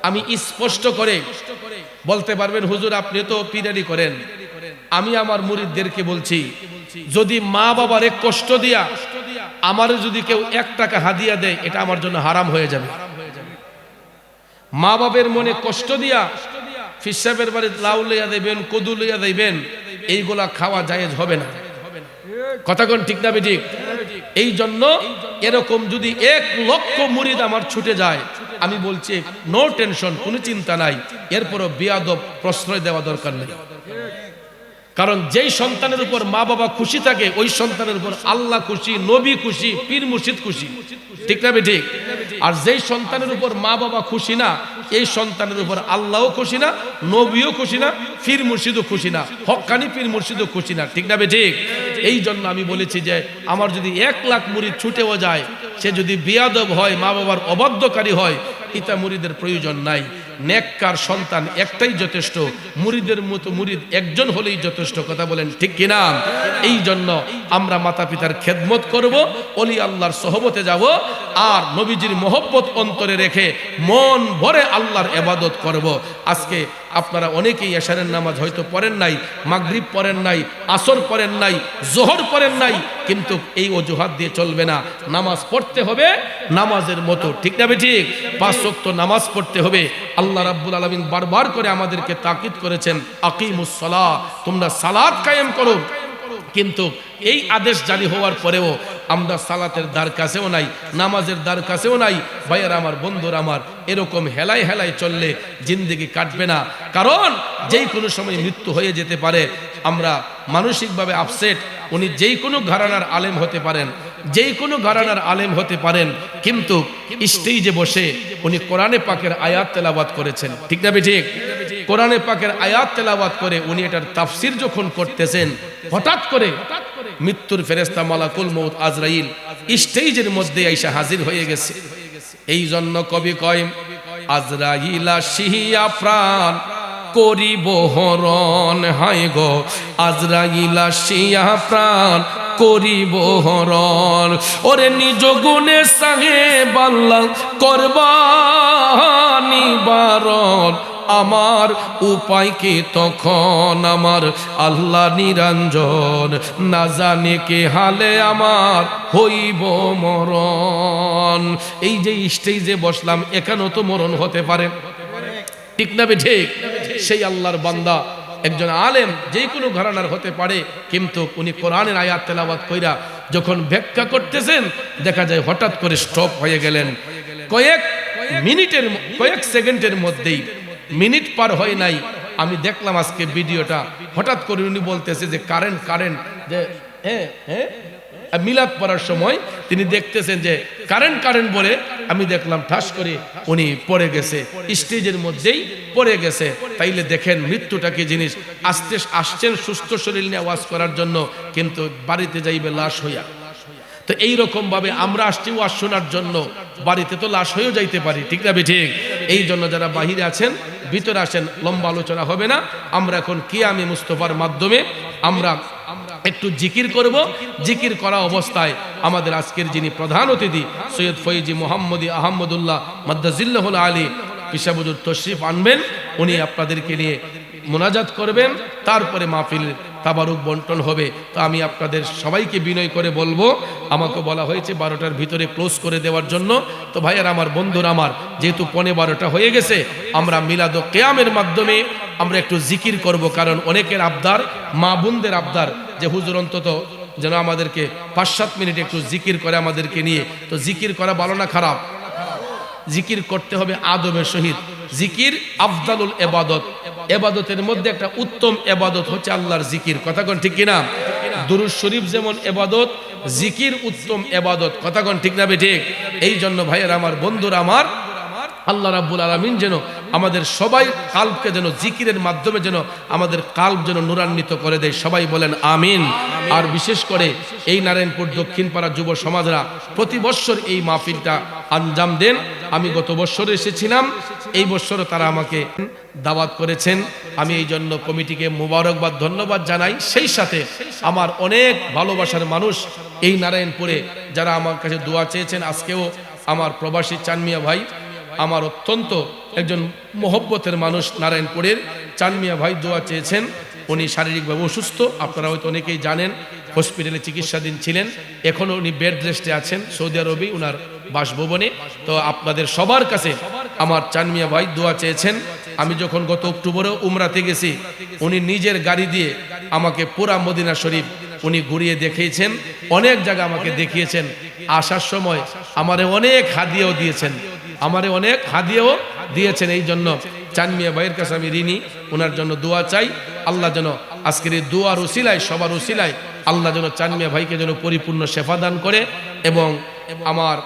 Speaker 1: আমি স্পষ্ট করে বলতে পারবেন, হুজুর আপনি তো পীরানি করেন। আমি আমার মুরিদদেরকে বলছি, যদি মা বাবারে কষ্ট দিয়া আমার যদি কেউ 1 টাকা হাদিয়া দেয়, এটা আমার জন্য হারাম হয়ে যাবে। মা বাবের মনে কষ্ট দিয়া ফিসাবের বাড়ি লাউ লইয়া দেবেন, কদু লইয়া দেবেন, এইগুলা খাওয়া জায়েজ হবে না। কথা কোন ঠিক না বেঠিক? এই জন্য এরকম যদি 1 লক্ষ মুরিদ আমার ছুটে যায়, আমি বলছি নো টেনশন, কোনো চিন্তা নাই, এরপরও বিয়াদব প্রশ্রয় দেওয়া দরকার নেই। কারণ যেই সন্তানের উপর মা বাবা খুশি থাকে, ওই সন্তানের উপর আল্লাহ খুশি, নবী খুশি, পীর মুর্শিদ খুশি। ঠিক না বেঠিক? আর যেই সন্তানের উপর মা বাবা খুশি না, এই সন্তানের উপর আল্লাহও খুশি না, নবীও খুশি না, পীর মুর্শিদও খুশি না, হক্কানি পীর মুর্শিদও খুশি না। ঠিক না বেঠিক? এই জন্য আমি বলেছি যে আমার যদি 1 লাখ মুরিদ ছুটেও যায়, সে যদি বিয়াদব হয়, মা বাবার অবাধ্যকারী হয়, ইতা মুরিদের প্রয়োজন নাই। নেককার সন্তান একটাই যথেষ্ট, মুরিদের মতো মুরিদ একজন হলেই যথেষ্ট। কথা বলেন ঠিক কিনা? এই জন্য আমরা মাতা পিতার খেদমত করব, ওলি আল্লাহর সহবতে যাব, আর নবীজির মহব্বত অন্তরে রেখে মন ভরে আল্লাহর ইবাদত করব। আজকে আপনারা অনেকেই এশারের নামাজ হয়তো পড়েন নাই, মাগরিব পড়েন নাই, আসর পড়েন নাই, জোহর পড়েন নাই, কিন্তু এই অজুহাত দিয়ে চলবে না। নামাজ পড়তে হবে নামাজের মতো। ঠিক না বেঠিক? 5 ওয়াক্ত নামাজ পড়তে হবে। আল্লাহ রাব্বুল আলামিন বারবার করে আমাদেরকে তাকিদ করেছেন, আকিমুস সালাহ, তোমরা সালাত কায়েম করো। কিন্তু এই আদেশ জারি হওয়ার পরেও আমরা সালাতের দ্বার কাছেও নাই, নামাজের দ্বার কাছেও নাই। ভাইয়েরা আমার, বন্ধুরা আমার, এরকম হেলায় হেলায় চললে জিন্দেগি কাটবে না। কারণ যেই কোনো সময় মৃত্যু হয়ে যেতে পারে। আমরা মানসিকভাবে আপসেট। উনি যেই কোনো ঘরানার আলেম হতে পারেন, যেই কোনো ঘরানার আলেম হতে পারেন, কিন্তু স্টেজে বসে উনি কোরআনে পাকের আয়াত তেলাওয়াত করেছেন। ঠিক না বেঠিক? কোরআনে পাকের আয়াত তেলাওয়াত করে উনি এটার তাফসির যখন করতেছেন, হঠাৎ করে মৃত্যুর ফেরেশতা মালাকুল মউত আজরাইল স্টেজের মধ্যে আইসা হাজির হয়ে গেছে। এই জন্য কবি কয়, আজরাইল আসিয়া প্রাণ করিব হরণ, হায় গো আজরাইল আসিয়া প্রাণ করিব হরণ। ওরে নিজ গুণে সাহেব আল্লাহ করবা নিবারণ, আমার উপায় কি তখন আমার আল্লাহ নিরঞ্জন, না জানে কে হালে আমার হইব মরণ। এই যে স্টেজে বসলাম এখানেও তো মরণ হতে পারে, ঠিক না ঠিক? সেই আল্লাহর বান্দা একজন আলেম যে কোনো ঘরানার হতে পারে, কিন্তু উনি কোরআনের আয়াত তেলাওয়াত কইরা যখন ব্যাখ্যা করতেছেন দেখা যায় হঠাৎ করে স্টপ হয়ে গেলেন। কয়েক সেকেন্ডের মধ্যেই, মিনিট পার হয় নাই, আমি দেখলাম আজকে ভিডিওটা, হঠাৎ করে উনি বলতেছে যে কারেন্ট যে মিলাদ পড়ার সময় তিনি দেখতেছেন যে কারেন্ট বলে, আমি দেখলাম ঠাস করে উনি পড়ে গেছে, স্টেজের মধ্যেই পড়ে গেছে। তাইলে দেখেন মৃত্যুটা কি জিনিস। আসছেন সুস্থ শরীর নিয়ে ওয়াজ করার জন্য, কিন্তু বাড়িতে যাইবে লাশ হইয়া। তো এইরকম ভাবে আমরা আসছি ওয়াজ শোনার জন্য, বাড়িতে তো লাশ হয়েও যাইতে পারি, ঠিক না ঠিক? এই জন্য যারা বাহিরে আছেন ভিতরে আসেন, লম্বা আলোচনা হবে না। আমরা এখন কিয়ামে মুস্তফার মাধ্যমে আমরা একটু জিকির করব। জিকির করা অবস্থায় আমাদের আজকের যিনি প্রধান অতিথি সৈয়দ ফৈজি মোহাম্মদী আহমদুল্লাহ মাদ্দাজিল্লাহুল আলী পিসাবুজুর তশরিফ আনবেন, উনি আপনাদেরকে নিয়ে মোনাজাত করবেন, তারপরে মাহফিল তাবারুক বন্টন হবে। তো আমি আপনাদের সবাইকে বিনয় করে বলবো, আমাকে বলা হয়েছে 12টার ভিতরে ক্লোজ করে দেওয়ার জন্য। তো ভাইয়ার আমার, বন্ধুরা আমার, যেহেতু 12:15 হয়ে গেছে, আমরা মিলাদ ও কিয়ামের মাধ্যমে আমরা একটু জিকির করব। কারণ অনেকের আবদার, মা বোনদের আবদার যে হুজুর অন্তত যেন আমাদেরকে 5-7 মিনিট একটু জিকির করে আমাদেরকে নিয়ে। তো জিকির করা ভালো না খারাপ? জিকির করতে হবে আদবের সহিত। জিকির আফদালুল ইবাদত, ইবাদতের মধ্যে একটা উত্তম ইবাদত হচ্ছে আল্লাহর জিকির। কথা কোন ঠিক কিনা? দুরূদ শরীফ যেমন ইবাদত, জিকির উত্তম ইবাদত। কথা কোন ঠিক না ঠিক? এই জন্য ভাইয়ের আমার, বন্ধুরা আমার, আল্লাহ রাব্বুল আলামিন যেন আমাদের সবাই কালবকে যেন জিকিরের মাধ্যমে যেন আমাদের কালব যেন নূরান্বিত করে দেয়। সবাই বলেন আমিন। আর বিশেষ করে এই নারায়ণপুর দক্ষিণপাড়া যুব সমাজরা প্রতি বছর এই মাহফিলটা আঞ্জাম দেন। আমি গত বছর এসেছিলাম, এই বছরও তারা আমাকে দাওয়াত করেছেন। আমি এই জন্য কমিটিকে মোবারকবাদ, ধন্যবাদ জানাই। সেই সাথে আমার অনেক ভালোবাসার মানুষ এই নারায়ণপুরে যারা আমার কাছে দোয়া চেয়েছেন। আজকেও আমার প্রবাসী চানমিয়া ভাই, আমার অত্যন্ত একজন মহব্বতের মানুষ, নারায়ণপুরের চানমিয়া ভাই দোয়া চেয়েছেন। উনি শারীরিকভাবে অসুস্থ, আপনারা হয়তো অনেকেই জানেন, হসপিটালে চিকিৎসাধীন ছিলেন। এখনও উনি বেড রেস্টে আছেন সৌদি আরবে উনার বাসভবনে। তো আপনাদের সবার কাছে আমার চানমিয়া ভাই দোয়া চেয়েছেন। আমি যখন গত অক্টোবরে উমরাতে গেছি, উনি নিজের গাড়ি দিয়ে আমাকে পুরা মদিনা শরীফ উনি ঘুরিয়ে দেখিয়েছেন, অনেক জায়গা আমাকে দেখিয়েছেন। আসার সময় আমারে অনেক হাদিয়াও দিয়েছেন। এই জন্য চানমিয়া ভাইয়ের কাছে আমি ঋণী, ওনার জন্য দোয়া চাই। আল্লাহ যেন আজকের এই দোয়ার উসিলায়, সবার উসিলায় আল্লাহ যেন চানমিয়া ভাইকে যেন পরিপূর্ণ শেফা দান করে। এবং আমার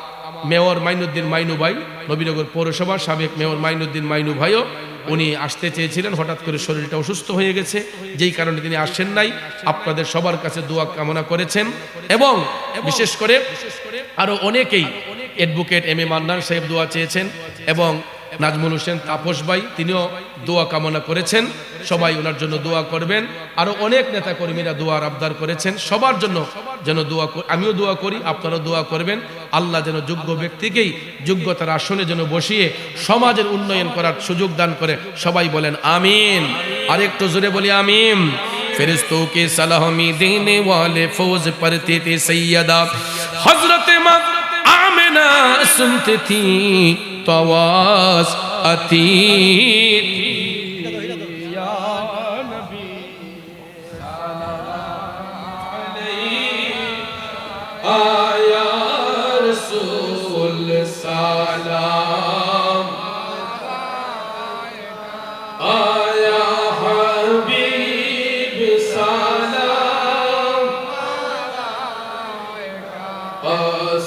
Speaker 1: মেয়র মাইনুদ্দিন মাইনু ভাই, নবীনগর পৌরসভার সাবেক মেয়র মাইনুদ্দিন মাইনু ভাইও উনি আসতে চেয়েছিলেন, হঠাৎ করে শরীরটা অসুস্থ হয়ে গেছে, যেই কারণে তিনি আসেন নাই। আপনাদের সবার কাছে দোয়া কামনা করেছেন। এবং বিশেষ করে আরো অনেকেই, অ্যাডভোকেট এম এ মান্নান সাহেব দোয়া চেয়েছেন, এবং নাজমুল হোসেন তাপস ভাই তিনিও দোয়া কামনা করেছেন। সবাই ওনার জন্য দোয়া করবেন। আরো অনেক নেতা কর্মীরা দোয়ার আবদার করেছেন। সবার জন্য যেন দোয়া, আমিও দোয়া করি, আপনারা দোয়া করবেন। আল্লাহ যেন যোগ্য ব্যক্তিকেই যোগ্যতার আসনে যেন বসিয়ে সমাজের উন্নয়ন করার সুযোগ দান করে। সবাই বলেন আমিন। আরেকটু জোরে বলি আমিন। ফেরেশতों के सलामी देने वाले फौज पढ़ते थे सैयदा हजरत आमिना सुनती थी तो आवाज आती या नबी आया रसूल सलाम आया हबीब सलाम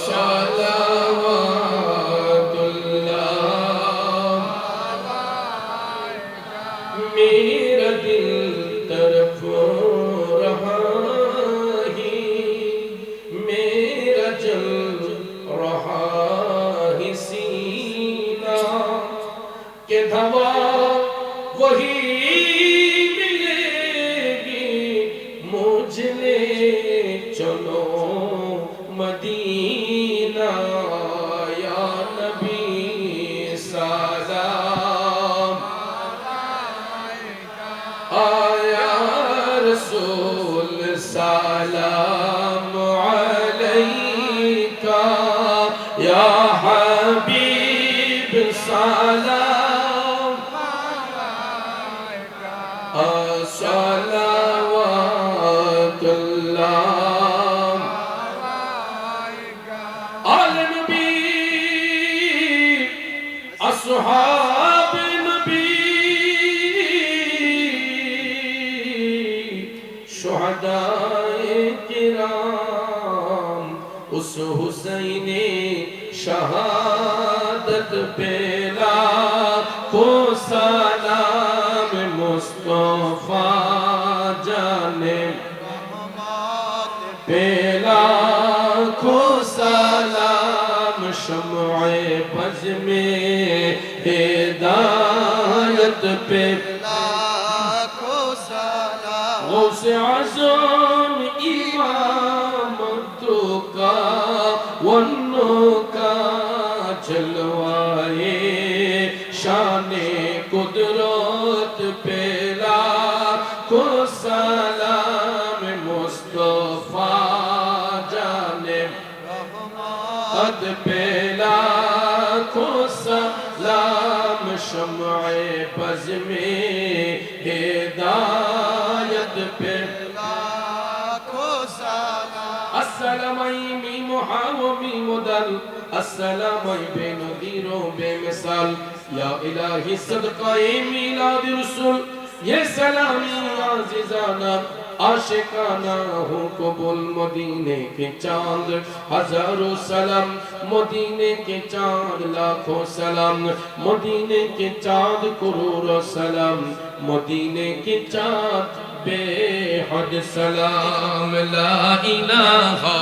Speaker 1: सलावतुल्लाह मेरा दिल तरफ रहा ही मेरा जल रहा ही सीना के धवा वही मिलेगी मुझे चलो मदीना या नबी सलाम আসসালাওয়াতুল্লাহ আলে নবী আসহাব নবী শুহাদায়ে কিরাম उस हुसैने शहादत पेला को सलाम मुस्तफा जाने पेला को सलाम शम्ए बज़ में हिदायत पे गौसे आज़म इमाम का वन्नो का चलवाए शाने कुदरत पेला को सलाम मुस्तफा जाने अद पेला को सलाम शम्ए बज़ में हिदायत पे السلامي محاومي مدل السلامي بنذير بمثال يا إلهي صدقاء ميلاد رسول ये सलामी आज़िज़ाना आशिकाना हो कबूल मदीने के चांद हजारों सलाम मदीने के चांद लाखों सलाम मदीने के चांद करोड़ों सलाम मदीने के चांद बेहद सलाम ला इलाहा